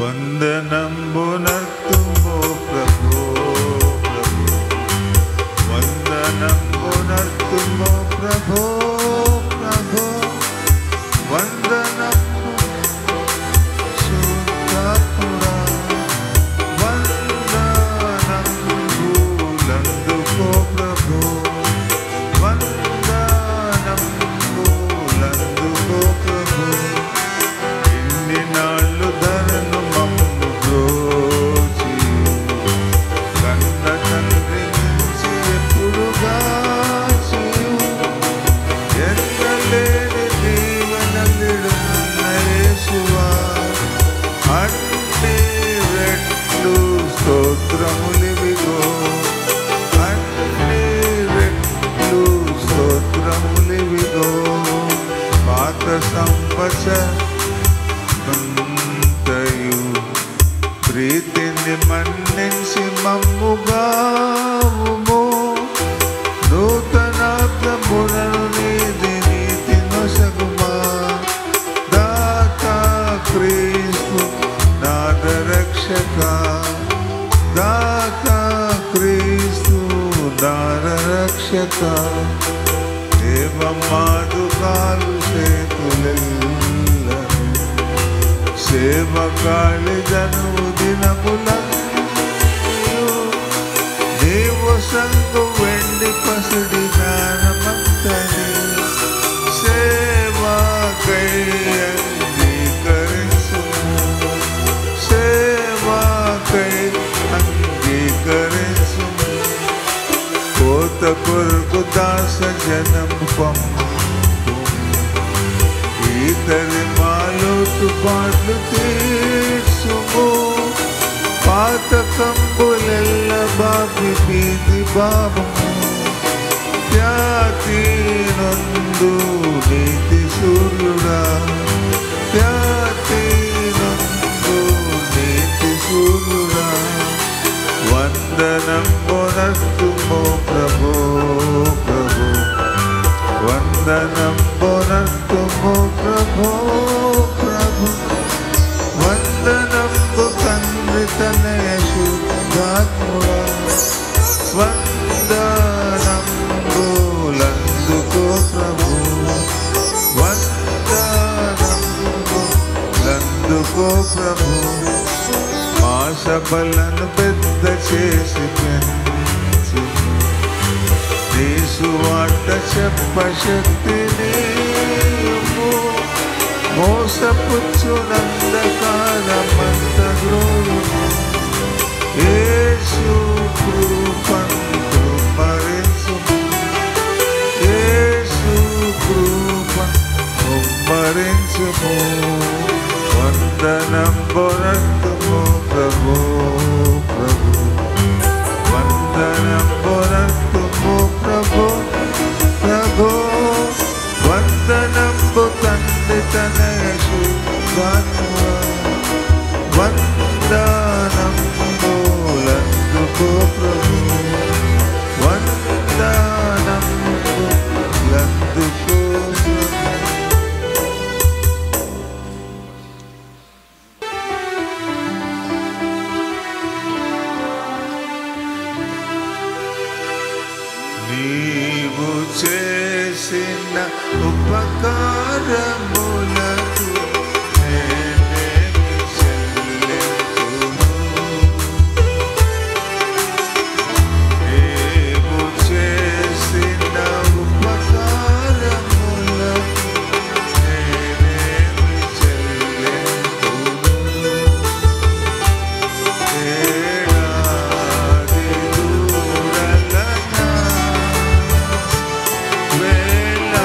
వందనంబునర్తుమో ప్రభు, వందనంబునర్తుమో ప్రభు, ప్రభు వందనంబు శుద్ధాత్ముడా, వందనంబులందుకో ప్రభు, వందనంబులందుకో ప్రభు. ఇన్ని నాళ్ళు ధరను మమ్ము బ్రోచి, కన్న తండ్రి నుంచి ఎప్పుడుగా ఎన్నలేని దీవెనలిడున్న యేసువా, అన్ని రెట్లు స్తోత్రములివిగో, అన్ని రెట్లు స్తోత్రములివిగో. పాత సంవత్సరంతయు ప్రీతిని మన్నించి మమ్ముగావుము, నూతనార్థములను నీది నీతి నొసగుమా. దాతా క్రీస్తు నాదరక్షక, దాతా క్రీస్తు నాదరక్షక. దేవమాదుకాలు చేతులెల్లను, సేవకాళి జను దినములన్నీయు, నీవు సంగు వెండి పసిడి జ్ఞానమంతని సేవాకై అంగీకరించుము, సేవాకై అంగీకరించుము. కోత కొరకు దాస జనం పంపు, ఇతరి మాలోతు పాటలు తీర్చుము. పాత కంబులెల్ల బాపి బీది బాబము, ఖ్యాతి నందు నీతి సూర్యుడా, ఖ్యాతి నందు నీతి సూర్యుడా. వందనంబునర్తుమో ప్రభు, ప్రభు వందనంబునర్తుమో ప్రభు, ప్రభు వందనంబు తండ్రి తనయ శుద్ధాత్ముడా, వందనంబులందుకో ప్రభు, వందనంబులందుకో ప్రభు. మా సభలను పెద్ద చేసి పెంచు, నీ సువార్త చెప్ప శక్తిని ఇమ్ము. మోసపుచ్చునందకాలమంత ద్రోహము, యేసు కృపను కుమ్మరించుము, యేసు కృపను కుమ్మరించుము. వందనంబునర్తుమో ప్రభు, ప్రభు వందనంబునర్తుమో ప్రభు, ప్రభు వందనంబు తండ్రి తనయ శుద్ధాత్ముడా, వందనంబులందుకో ప్రభు, వందనంబులందుకో ప్రభు. నీవు చేసిన ఉపకారములకు నేనేమి చెల్లింతును, నీవు చేసిన ఉపకారములకు నేనేమి చెల్లింతును. ఏడాది దూరలనా వేలాది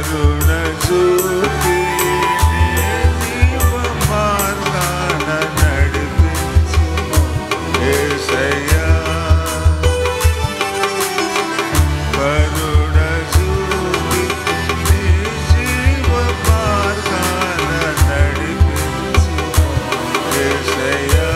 కరుణ చూపి నీ జీవ మార్గాన నడిపించు యేసయ్యా. కరుణ చూపి నీ జీవ మార్గాన నడిపించు యేసయ్యా.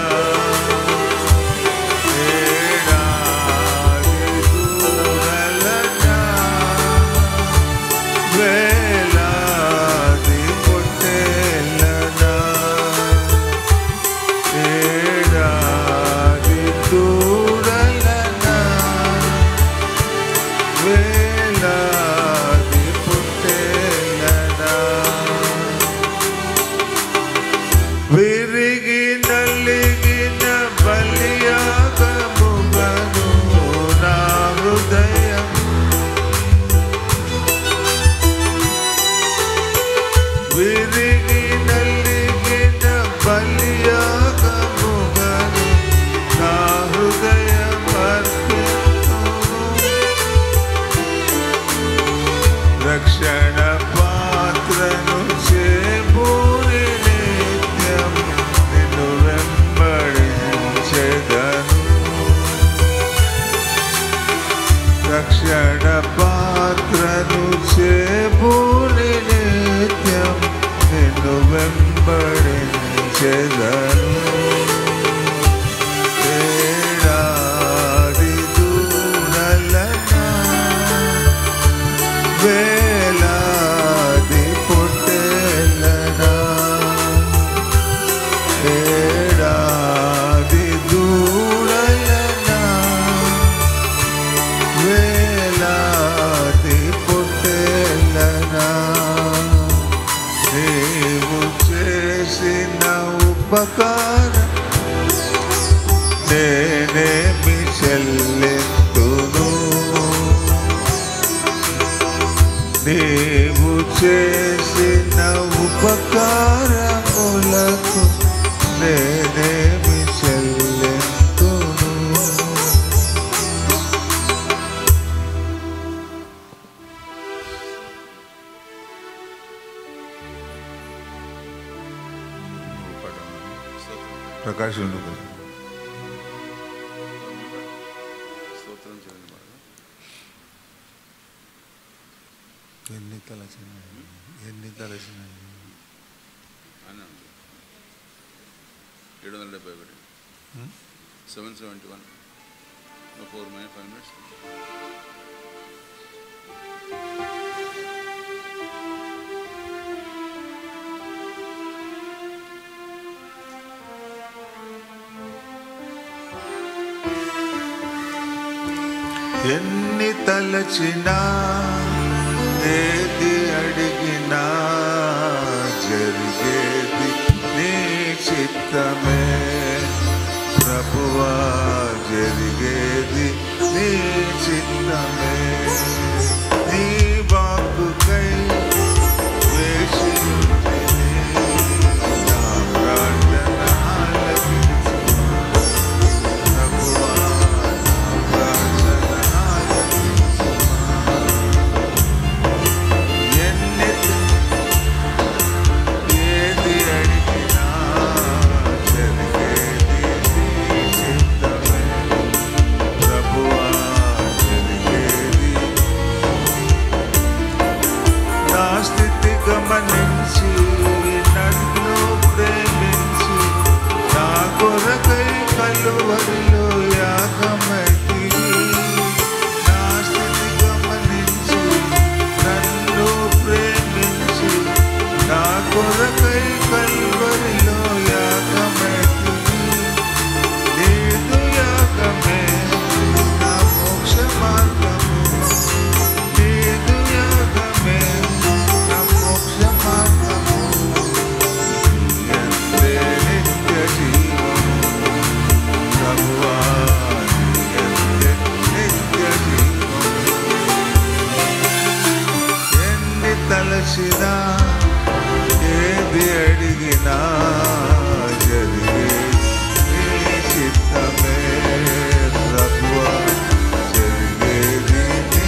వేలాది పొట్టేళ్ళనా ఏడాది దూడలనా వేలాది పొట్టేళ్ళనా విరిగి నలిగిన బలియాగముగను నా హృదయం విరిగి నలిగిన బలియాగముగను నా హృదయం అర్పింతును. రక్షణ పాత్రను చేబూని నిత్యం నిన్ను వెంబడించెదను. రక్షణ పాత్రను చేబూని నిత్యం నిన్ను వెంబడించెదను. ఏడాది దూడలనా వేలాది పొట్టేళ్ళనా ఏడాది దూడలనా వేలాది పొట్టేళ్ళనా నీవు చేసిన ఉపకారం నేనేమి చెల్లింతును. నీవు చేసిన ఉపకారములకు నేనేమి చెల్లింతును. ప్రకాష్ ఉండు. ఎన్ని తలచినాయి 771 771 4 minutes 5 minutes. ఎన్ని తలచినా ఏది అడిగినా జరిగేది నీ చిత్తమే ప్రభువా, జరిగేది నీ చిత్తమే. నీ వాక్కుకై వేచి ఉంటిని, నా ప్రార్థన ఆలకించు ప్రభువా, నా ప్రార్థన ఆలకించు. ఏది అడిగినా జరిగేది నీ చిత్తమే ప్రభువా, జరిగేది. నా స్థితి గమనించి నన్ను ప్రేమించి నా కొరకై కలువరిలో యాగమైతివి. నా స్థితి గమనించి నన్ను ప్రేమించి నా కొరకై కలువరిలో యాగమైతివి. నీదు యాగమే నా మోక్ష మార్గము, నీదు యాగమే నా మోక్ష మార్గము. ఎంతే నిత్య జీవము ప్రభువా, ఎంతే నిత్య జీవము. ఎన్ని తలచినా ఏది అడిగినా జరిగేది నీ చిత్తమే ప్రభువా, జరిగేది నీ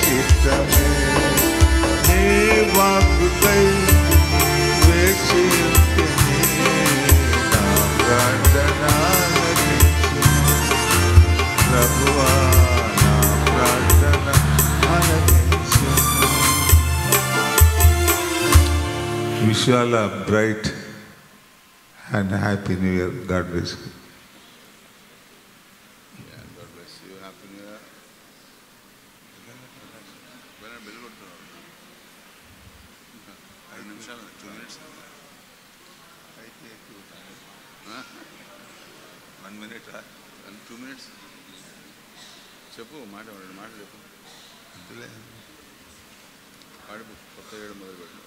చిత్తమే. నీ Wish you all a bright and happy New Year. God bless you. Yeah, God bless you. Happy New Year. When bill కొడుతున్నావు 5 నిమిషాలు 2 minutes 1 minute 2 minutes చెప్పు మాట 2 మాటలు చెప్పు పాడు కొత్త ఏడు మొదలు పెట్టిన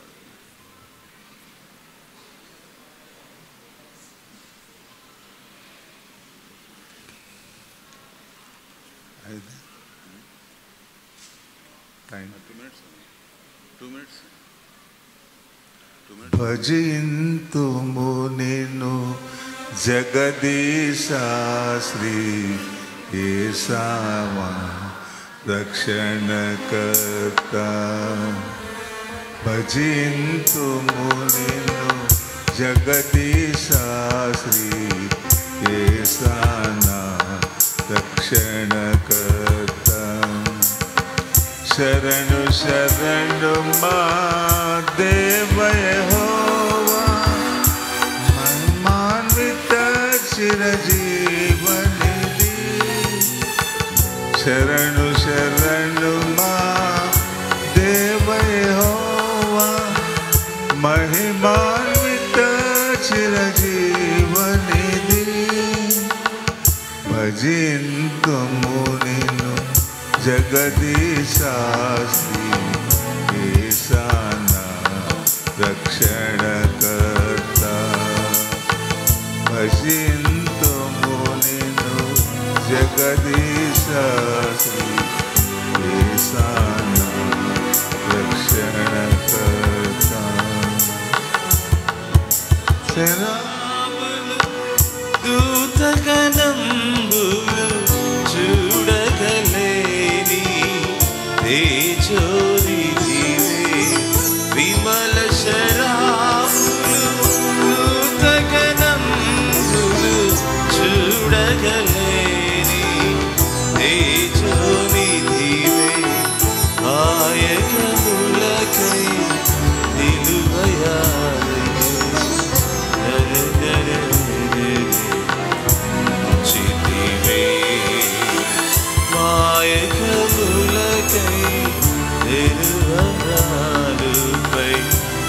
Time. 2 minutes 2 minutes భజింతుము నిన్ను జగదీశా శ్రీ యేసవా రక్షణకర్త. భజింతుము నిన్ను జగదీశా శ్రీ యేసనా రక్షణకర్త. శరణు శరణు మా దేవ యెహోవా మహిమాన్విత చిరజీవనిధి. శరణు శరణు మా దేవ యెహోవా మహిమాన్విత చిరజీవనిధి. భజింతుము నిన్ను జగదీశా శ్రీ యేసనా రక్షణకర్త. భజింతుము నిన్ను జగదీశా శ్రీ యేసనా రక్షణకర్త. దూతగణంబులు చూడగలేని తేజోనిధివే విమల శరాపులు. దూతగణంబులు చూడగలేని తేజోనిధివే ఆయకములకై నిలువయాలి. మాయకములకై తెలువరాలుపై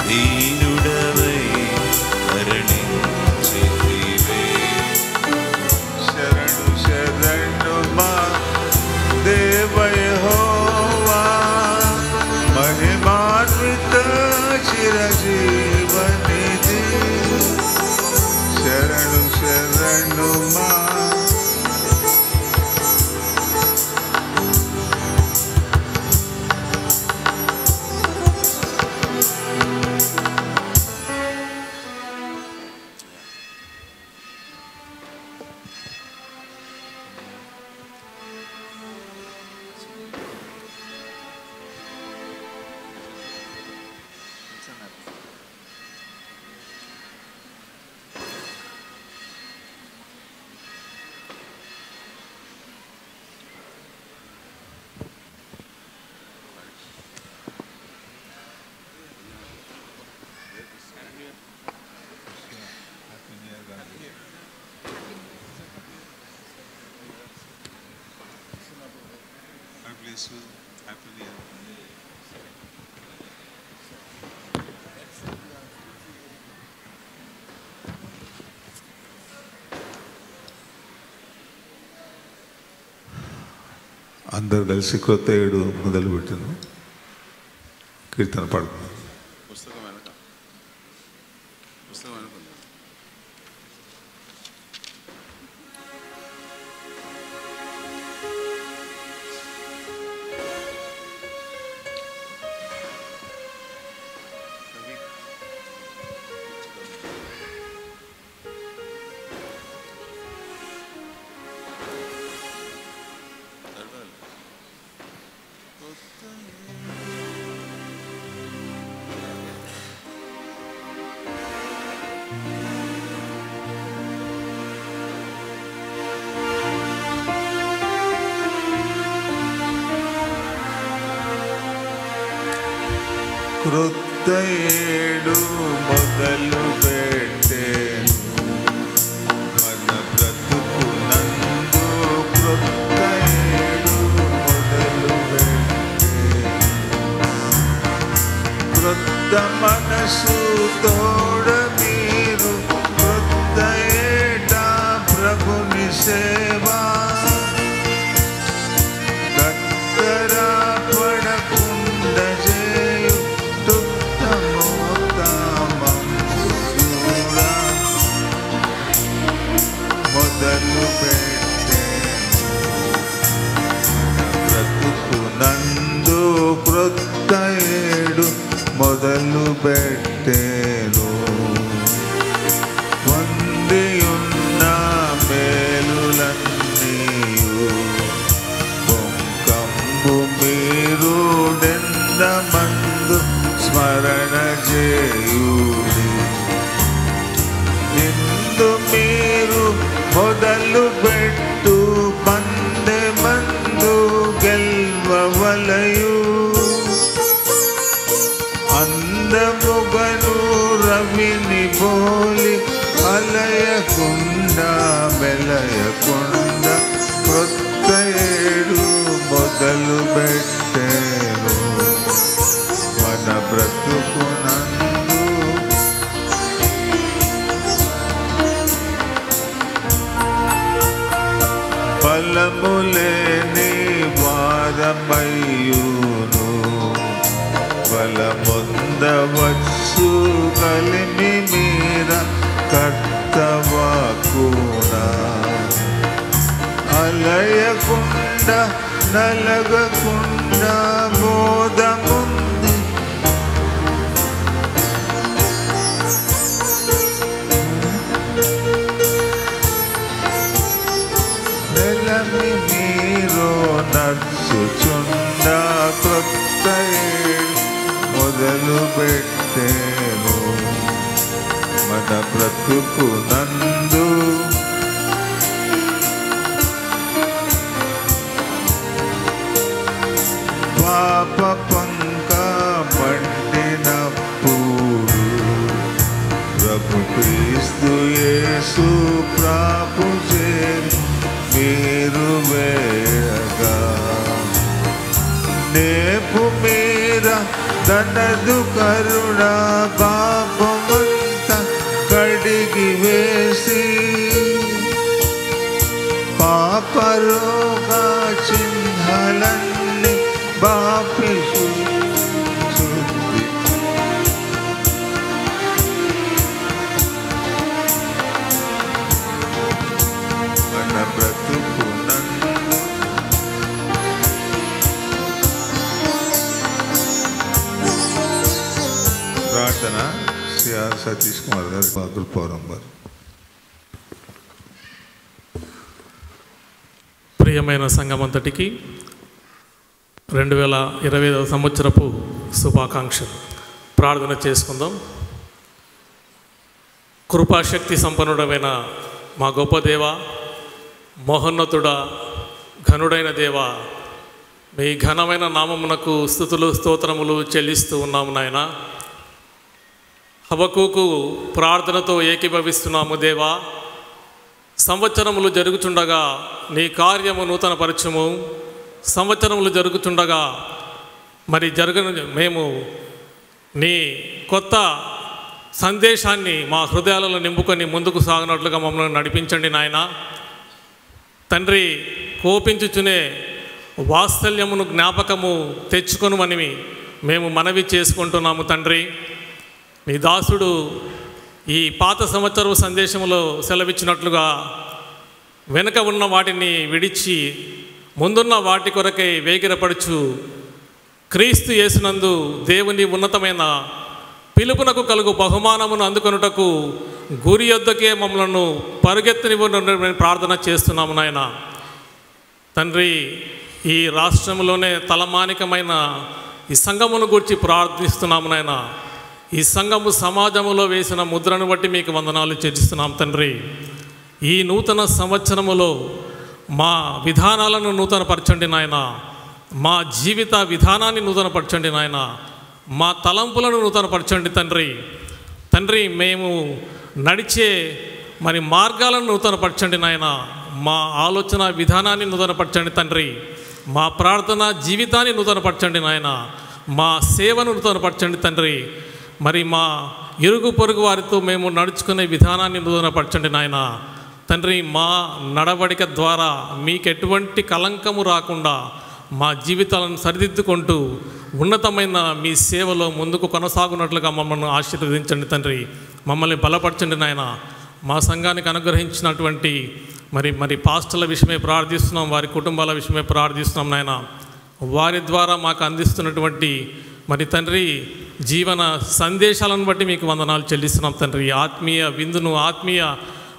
దీనుడవై కరుణించితివే. శరణు శరణు మా దేవ యెహోవా మహిమాన్విత చిరజీవనిధి. శరణు శరణు మా అందరు కలిసి కొత్త ఏడు మొదలు పెట్టాను. కీర్తన పాడుతున్నాను. పుస్తకం వెనక ఉంది. క్రొత్త ఏడు మొదలు పెట్టేను మన బ్రతుకునందు క్రొత్త ఏడు మొదలు పెట్టేను క్రొత్త మనసు తోడ మీరు క్రొత్త ఏట ప్రభుని సేవా బ్రతుకునందు క్రొత్త ఏడు మొదలు పెట్టేను పొందియున్న మేలులన్నీయు పొంకంబు మీరు డెందమందు స్మరణ చేయుడి ఇందు మీరు మొదలు పెట్టు పందెమందు గెల్వవలయు అందముగను రవిని పోలి అలయకుండా మెలయకుండా క్రొత్త ఏడు మొదలు పెట్టేను మన బ్రతుకునందు ఫలములేని వారమయ్యును బలముందవచ్చు కలిమి మీర కర్తవాకునా అలయకుండా నలగకుండా మోదముంది నెలమి మీరు నడుచుచుండ క్రొత్త మొదలు పెట్టేను మన బ్రతుకునందు పాప పంక పండినప్పుడు ప్రభు క్రీస్తు యేసు ప్రాపు చేరి మీరు వేయగా నేపు మీర తనదు కరుణ పాపమంత కడిగి వేసి పాపరోగ చిహ్నలన్నీ బాపి శుద్ధి మన బ్రతుకునందు ప్రార్థన సిఆర్ సతీష్ కుమార్ గారు కృపావరం గారు. ప్రియమైన సంఘమంతటికి 2025 సంవత్సరపు శుభాకాంక్షలు. ప్రార్థన చేసుకుందాం. కృపాశక్తి సంపన్నుడమైన మా గొప్ప దేవ, మహోన్నతుడ, ఘనుడైన దేవ, మీ ఘనమైన నామమునకు స్తుతులు స్తోత్రములు చెల్లిస్తూ ఉన్నాము నాయన. హబక్కూకు ప్రార్థనతో ఏకీభవిస్తున్నాము దేవా. సంవత్సరములు జరుగుచుండగా నీ కార్యము నూతన పరిచయము, సంవత్సరములు జరుగుచుండగా మేము నీ కొత్త సందేశాన్ని మా హృదయాలలో నింపుకొని ముందుకు సాగినట్లుగా మమ్మల్ని నడిపించండి నాయన. తండ్రి, కోపించుచునే వాత్సల్యమును జ్ఞాపకము తెచ్చుకొనుమని మేము మనవి చేసుకుంటున్నాము తండ్రి. నీ దాసుడు ఈ పాత సంవత్సరం సందేశంలో సెలవిచ్చినట్లుగా వెనుక ఉన్న వాటిని విడిచి ముందున్న వాటి కొరకై వేగిరపడుచు క్రీస్తు యేసునందు దేవుని ఉన్నతమైన పిలుపునకు కలుగు బహుమానమును అందుకొనుటకు గురి యొద్దకే మమ్మలను పరుగెత్తనివ్వని ప్రార్థన చేస్తున్నాము నాయన. తండ్రి, ఈ రాష్ట్రంలోనే తలమానికమైన ఈ సంఘమును గురించి ప్రార్థిస్తున్నాము నాయన. ఈ సంఘము సమాజములో వేసిన ముద్రను బట్టి మీకు వందనాలు చెల్లిస్తున్నాం తండ్రి. ఈ నూతన సంవత్సరములో మా విధానాలను నూతనపరచండి నాయన. మా జీవిత విధానాన్ని నూతనపరచండి నాయన. మా తలంపులను నూతనపరచండి తండ్రి. మేము నడిచే మరి మార్గాలను నూతనపరచండి నాయన. మా ఆలోచన విధానాన్ని నూతనపరచండి తండ్రి. మా ప్రార్థన జీవితాన్ని నూతనపరచండి నాయన. మా సేవను నూతనపరచండి తండ్రి. మరి మా ఇరుగు పొరుగు వారితో మేము నడుచుకునే విధానాన్ని నూతనపరచండి నాయన. తండ్రి, మా నడవడిక ద్వారా మీకు ఎటువంటి కలంకము రాకుండా మా జీవితాలను సరిదిద్దుకుంటూ ఉన్నతమైన మీ సేవలో ముందుకు కొనసాగునట్లుగా మమ్మల్ని ఆశీర్వదించండి తండ్రి. మమ్మల్ని బలపరచండి నాయన. మా సంఘానికి అనుగ్రహించినటువంటి మరి పాస్టర్ల విషయమే ప్రార్థిస్తున్నాం, వారి కుటుంబాల విషయమే ప్రార్థిస్తున్నాం నాయన. వారి ద్వారా మాకు అందిస్తున్నటువంటి మరి తండ్రి జీవన సందేశాలను బట్టి మీకు వందనాలు చెల్లిస్తున్నాం తండ్రి. ఆత్మీయ విందును, ఆత్మీయ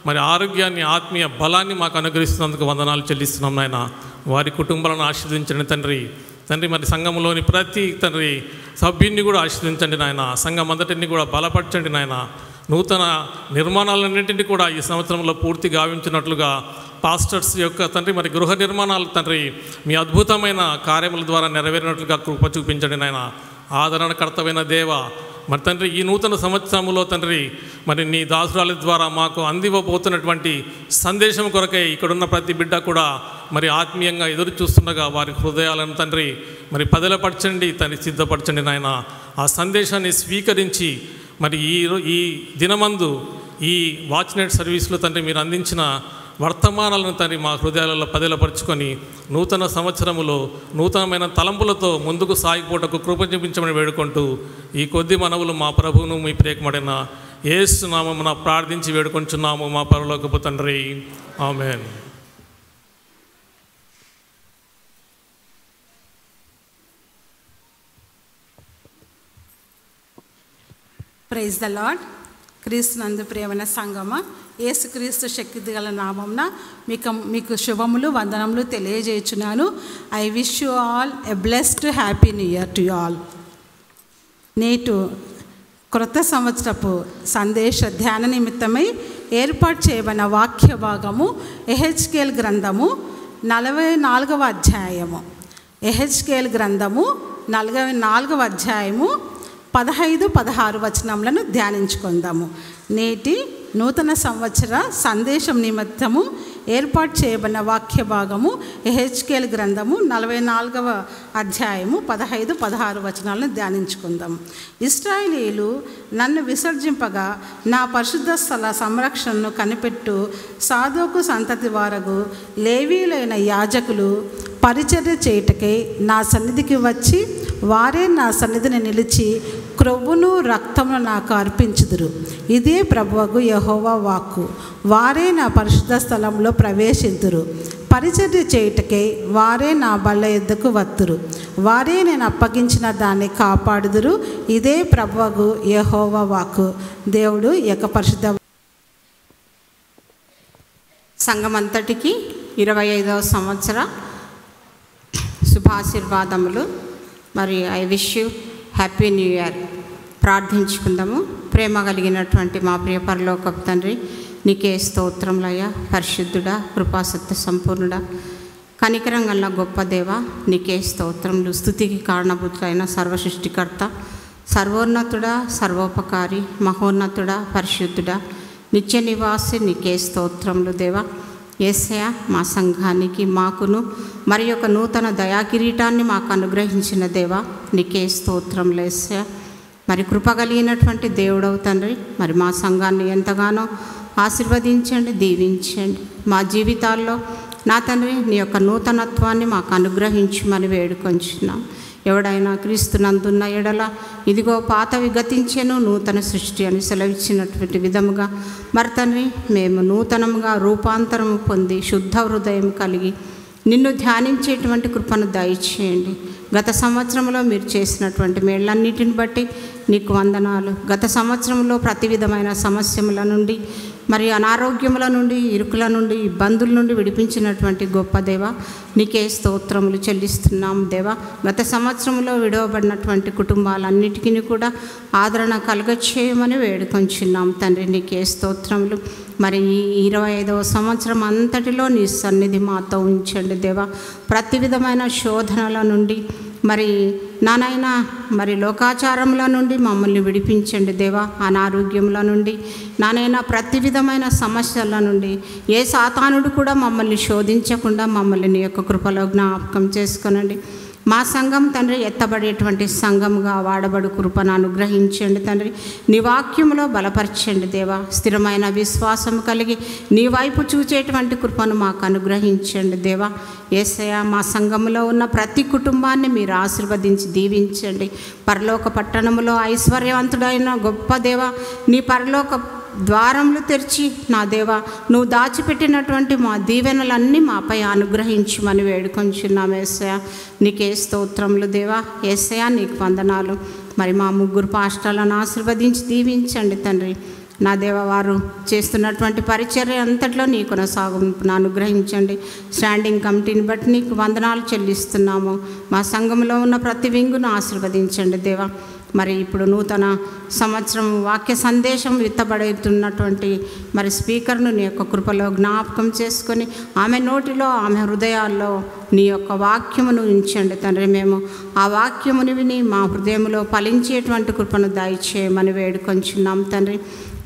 మరి ఆరోగ్యాన్ని, ఆత్మీయ బలాన్ని మాకు అనుగ్రహిస్తున్నందుకు వందనాలు చెల్లిస్తున్నాం నాయన. వారి కుటుంబాలను ఆశీర్వదించండి తండ్రి. మరి సంఘంలోని ప్రతి తండ్రి సభ్యున్ని కూడా ఆశీర్వదించండి నాయన. సంఘం అంతటిని కూడా బలపరచండి నాయన. నూతన నిర్మాణాలన్నింటినీ కూడా ఈ సంవత్సరంలో పూర్తి గావించినట్లుగా పాస్టర్స్ యొక్క తండ్రి మరి గృహ నిర్మాణాలు తండ్రి మీ అద్భుతమైన కార్యముల ద్వారా నెరవేరినట్లుగా కృప చూపించండి నాయన. ఆదరణకర్తమైన దేవ, మరి తండ్రి ఈ నూతన సంవత్సరంలో తండ్రి మరి నీ దాసురాల ద్వారా మాకు అందివ్వబోతున్నటువంటి సందేశం కొరకై ఇక్కడున్న ప్రతి బిడ్డ కూడా మరి ఆత్మీయంగా ఎదురు చూస్తుండగా వారి హృదయాలను తండ్రి మరి పదిలపరచండి తండ్రి, సిద్ధపరచండి నాయన. ఆ సందేశాన్ని స్వీకరించి మరి ఈ దినమందు ఈ వాచ్ నైట్ సర్వీస్లో తండ్రి మీరు అందించిన వర్తమానాలను తండ్రి మా హృదయాలలో పదిలపరుచుకొని నూతన సంవత్సరములో నూతనమైన తలంపులతో ముందుకు సాగిపోటకు కృప చూపించమని వేడుకుంటూ ఈ కొద్ది మనవులు మా ప్రభువును మీ ప్రియకుమారైన యేసు నామమున ప్రార్థించి వేడుకొంచున్నాము మా పరలోకపు తండ్రి. ఆమేన్. Praise the Lord. క్రీస్తునందు ప్రియమైన సంగమ, యేసుక్రీస్తు శక్తి గల నామమున మీకు శుభములు, వందనములు తెలియజేయుచున్నాను. I wish you all a blessed happy new year to you all. నేటు క్రొత్త సంవత్సరపు సందేశ ధ్యాన నిమిత్తమై ఏర్పాటు చేయబడిన వాక్య భాగము ఎహెచ్కేల్ గ్రంథము 44వ అధ్యాయము. ఎహెచ్కేల్ గ్రంథము 44వ అధ్యాయము 15-16 వచనములను ధ్యానించుకుందాము. నేటి నూతన సంవత్సర సందేశం నిమిత్తము ఏర్పాటు చేయబడిన వాక్య భాగము ఎహెచ్కేల్ గ్రంథము 44వ అధ్యాయము 15-16 వచనాలను ధ్యానించుకుందాం. ఇశ్రాయేలీయులు నన్ను విసర్జింపగా నా పరిశుద్ధ స్థల సంరక్షణను కనిపెట్టు సాదోకు సంతతి వారగు లేవీయులైన యాజకులు పరిచర్య చేయుటకై నా సన్నిధికి వచ్చి వారే నా సన్నిధిని నిలిచి క్రొవ్వును రక్తమును నాకు అర్పించుదురు. ఇదే ప్రభువగు యెహోవా వాక్కు. వారే నా పరిశుద్ధ స్థలంలో ప్రవేశింతురు. పరిచర్య చేయుటకై వారే నా బల్ల యొద్దకు వత్తురు. వారే నేను అప్పగించిన దాన్ని కాపాడుదురు. ఇదే ప్రభువగు యెహోవా వాక్కు. దేవుడు యొక్క పరిశుద్ధ సంఘమంతటికి 25వ సంవత్సర శుభాశీర్వాదములు. మరి I wish you happy new year. ప్రార్థించుకుందాము. ప్రేమ కలిగినటువంటి మా ప్రియ పరలోకపు తండ్రి, నీకే స్తోత్రములయ్యా. పరిశుద్ధుడా, కృపాసత్య సంపూర్ణుడా, కనికరం గల గొప్ప దేవ, నీకే స్తోత్రములు. స్తుతికి కారణభూతులైన సర్వసృష్టికర్త, సర్వోన్నతుడా, సర్వోపకారి, మహోన్నతుడా, పరిశుద్ధుడా, నిత్య నివాసి, నీకే స్తోత్రములు దేవా. యేసయ్య, మా సంఘానికి మాకును మరి యొక్క నూతన దయాకిరీటాన్ని మాకు అనుగ్రహించిన దేవా, నీకే స్తోత్రములు యేసయ్య. మరి కృపగలిగినటువంటి దేవుడవు తండ్రి, మరి మా సంఘాన్ని ఎంతగానో ఆశీర్వదించండి, దీవించండి. మా జీవితాల్లో నా తండ్రి నీ యొక్క నూతనత్వాన్ని మాకు అనుగ్రహించమని వేడుకొంచున్నాం. ఎవడైనా క్రీస్తునందున్న ఎడల ఇదిగో పాతవి గతించెను, నూతన సృష్టి అని సెలవిచ్చినటువంటి విధముగా మరి తండ్రి మేము నూతనముగా రూపాంతరము పొంది శుద్ధ హృదయం కలిగి నిన్ను ధ్యానించేటువంటి కృపను దయచేయండి. గత సంవత్సరంలో మీరు చేసినటువంటి మేళ్ళన్నిటిని బట్టి నీకు వందనాలు. గత సంవత్సరంలో ప్రతి విధమైన సమస్యల నుండి మరి అనారోగ్యముల నుండి, ఇరుకుల నుండి, ఇబ్బందుల నుండి విడిపించినటువంటి గొప్ప దేవ, నీకే స్తోత్రములు చెల్లిస్తున్నాం దేవా. గత సంవత్సరంలో విడవబడినటువంటి కుటుంబాలన్నిటికీ కూడా ఆదరణ కలగచేయమని వేడుకొంచున్నాం తండ్రి, నీకే స్తోత్రములు. మరి ఈ 25వ సంవత్సరం అంతటిలో నీ సన్నిధి మాతో ఉంచండి దేవా. ప్రతి విధమైన శోధనల నుండి మరి నానైనా మరి లోకాచారముల నుండి మమ్మల్ని విడిపించండి దేవా. అనారోగ్యముల నుండి నానైనా ప్రతి విధమైన సమస్యల నుండి ఏ సాతానుడు కూడా మమ్మల్ని శోధించకుండా మమ్మల్ని నీ యొక్క కృపలో జ్ఞాపకం చేసుకొనండి. మా సంఘం తండ్రి ఎత్తబడేటువంటి సంఘముగా వాడబడు కృపను అనుగ్రహించండి తండ్రి. నీ వాక్యములో బలపరచండి దేవా. స్థిరమైన విశ్వాసం కలిగి నీ వైపు చూచేటువంటి కృపను మాకు అనుగ్రహించండి దేవా. యేసయ్య, మా సంఘములో ఉన్న ప్రతి కుటుంబాన్ని మీరు ఆశీర్వదించి దీవించండి. పరలోక పట్టణములో ఐశ్వర్యవంతుడైన గొప్ప దేవా, నీ పరలోక ద్వారములు తెరిచి నా దేవా నువ్వు దాచిపెట్టినటువంటి మా దీవెనలన్నీ మాపై అనుగ్రహించమని వేడుకొంచున్నాం యేసయ్య. నీకే స్తోత్రములు దేవా. యేసయ్య నీకు వందనాలు. మరి మా ముగ్గురు పాస్టర్లను ఆశీర్వదించి దీవించండి తండ్రి. నా దేవ, వారు చేస్తున్నటువంటి పరిచర్య అంతట్లో నీ కొనసాగింపును అనుగ్రహించండి. స్టాండింగ్ కమిటీని బట్టి నీకు వందనాలు చెల్లిస్తున్నాము. మా సంఘంలో ఉన్న ప్రతి వింగును ఆశీర్వదించండి దేవా. మరి ఇప్పుడు నూతన సంవత్సరం వాక్య సందేశం విత్తబడుతున్నటువంటి మరి స్పీకర్ను నీ యొక్క కృపలో జ్ఞాపకం చేసుకొని ఆమె నోటిలో ఆమె హృదయాల్లో నీ యొక్క వాక్యమును ఉంచండి తండ్రి. మేము ఆ వాక్యముని విని మా హృదయంలో ఫలించేటువంటి కృపను దయచేయమని వేడుకొంచున్నాం తండ్రి.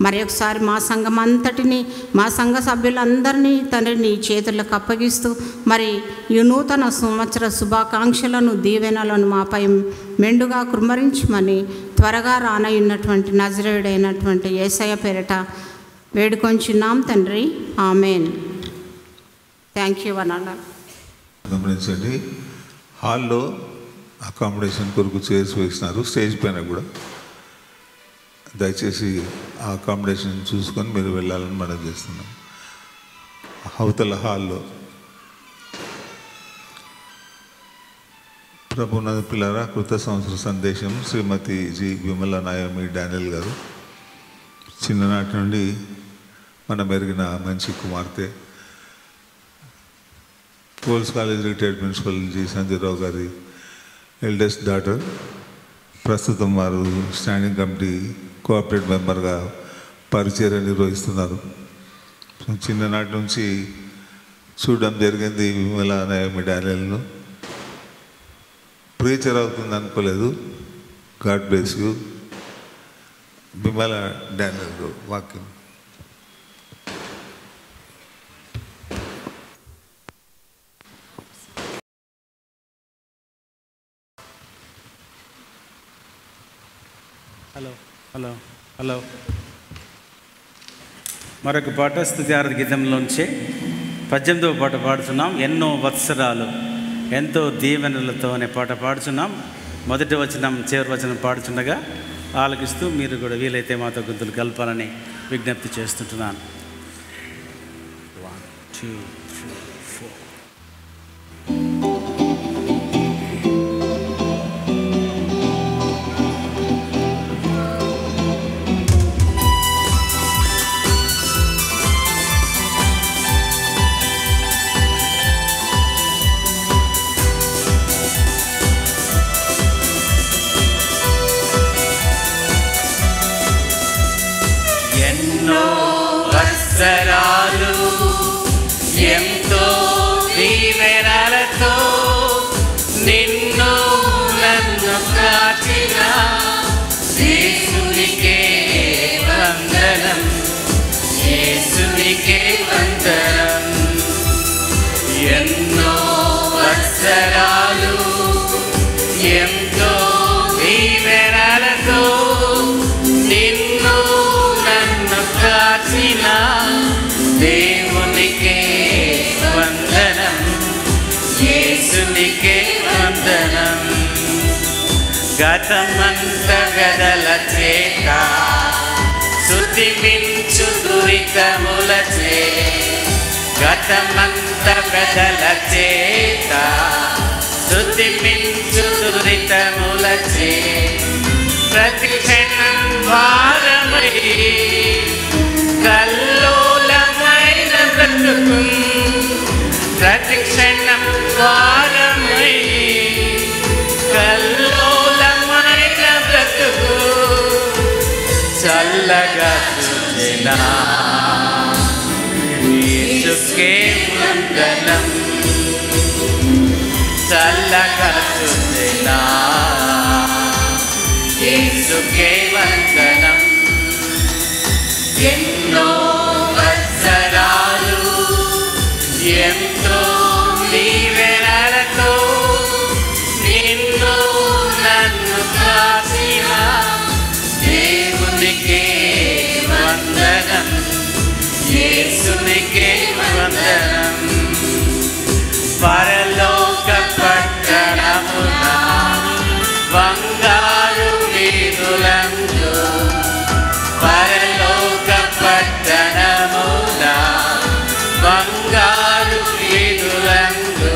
మరి ఒకసారి మా సంఘం అంతటిని, మా సంఘ సభ్యులందరినీ తండ్రి నీ చేతులకు అప్పగిస్తూ మరి ఈ నూతన సంవత్సర శుభాకాంక్షలను దీవెనలను మాపై మెండుగా కుమ్మరించమని త్వరగా రానయ్యున్నటువంటి నజరేయుడైనటువంటి యేసయ్య పేరిట వేడుకొంచున్నాం తండ్రి. ఆమెన్. థ్యాంక్ యూ అన్న. గమనించండి, హాల్లో అకామిడేషన్ కొరకు చైర్స్ వేసినారు. స్టేజ్ పైన కూడా దయచేసి ఆ అకామిడేషన్ చూసుకొని మీరు వెళ్ళాలని మనం చేస్తున్నాం. అవతల హాల్లో ప్రభునాథ పిల్లరా, కృత సంవత్సర సందేశం శ్రీమతి జి విమల నాయమి డానియల్ గారు. చిన్ననాటి నుండి మనం ఎరిగిన మంచి కుమార్తె, పోల్స్ college retired principal G Sanjayarao గారి ఎల్డెస్ట్ డాటర్. ప్రస్తుతం వారు స్టాండింగ్ కమిటీ కోఆపరేటివ్ మెంబర్గా పరిచర్య నిర్వహిస్తున్నారు. చిన్ననాటి నుంచి చూడడం జరిగింది విమల నాయమి డానియల్ను. ప్రీచర్ అవుతుంది అనుకోలేదు. God bless you. Vimala Daniel వాక్యం. హలో హలో మరొక పాట స్తుతి ఆరాధన గీతంలోంచి 18వ పాట పాడుతున్నాం. ఎన్నో వత్సరాలు ఎంతో దీవెనలతో అనే పాట పాడుతున్నాం. మొదటి వచనం చివరి వచనం పాడుతుండగా ఆలకిస్తూ మీరు కూడా వీలైతే మాతో గొంతులు కలపాలని విజ్ఞప్తి చేస్తుంటున్నాను. 1 2 3 4. వత్సరాలు ఎంతో దీవెనలతో నిన్ను నన్ను కాచిన యేసునికే వందనం, యేసునికే వందనం. ఎన్నో వత్సరాలు ఎంతో దీవెనలతో నిన్ను నన్ను కాచిన దేవునికే వందనం, యేసునికే వందనం. గతమంత గదల చేత శుద్ధిమించు దురితములచే, గతమంత గదల చేత శుద్ధిమించు దురితములచే ప్రతి క్షణం భారమై కల్లోలమైన బ్రతుకు, ప్రతి క్షణం భారమై కల్లోలమైన బ్రతుకు చల్లగా చూచెనా యేసుకే వందనం, చల్లగా చూచెనా యేసుకే వందనం. ఎన్నో వత్సరాలు ఎంతో దీవెనలతో నిన్ను నన్ను కాచిన దేవునికే వందనం, యేసునికే వందనం. పరలోక పట్టణమున బంగారు వీధులందు, పరలోక పట్టణమున బంగారు వీధులందు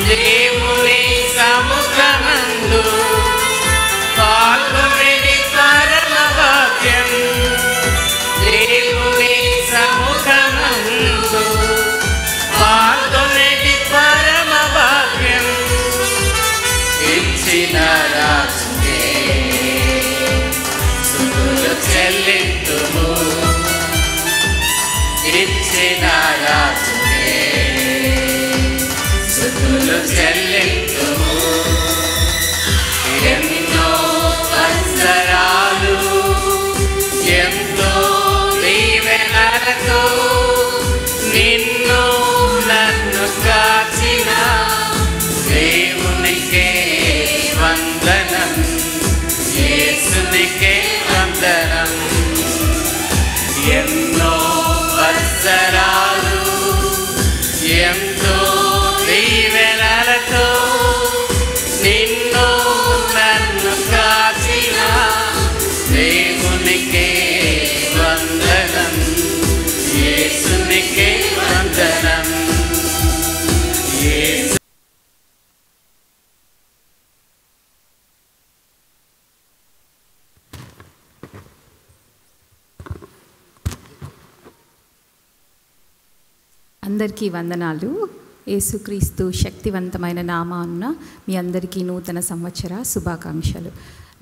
దేవుని సముఖమందు పాల్గొని పరమ భాగ్యం, దేవుని సముఖమందు పాల్గొని పరమ భాగ్యం. ఇచ్చిన రాజుకే స్తుతులు చెల్లింతుము, ఇచ్చిన రాజుకే స్తుతులు చెల్లింతుము. ఎన్నో వత్సరాలు ఎంతో దీవెనలతో నిన్ను నన్ను కాచిన దేవునికే వందనం, యేసునికే వందనం. ఎన్నో వత్సరాలు ఎంతో దీవెనలతో నిన్ను నన్ను కాచిన దేవునికే వందనం, యేసునికే వందనం. యేసు అందరికీ వందనాలు. యేసుక్రీస్తు శక్తివంతమైన నామాన్న మీ అందరికీ నూతన సంవత్సర శుభాకాంక్షలు.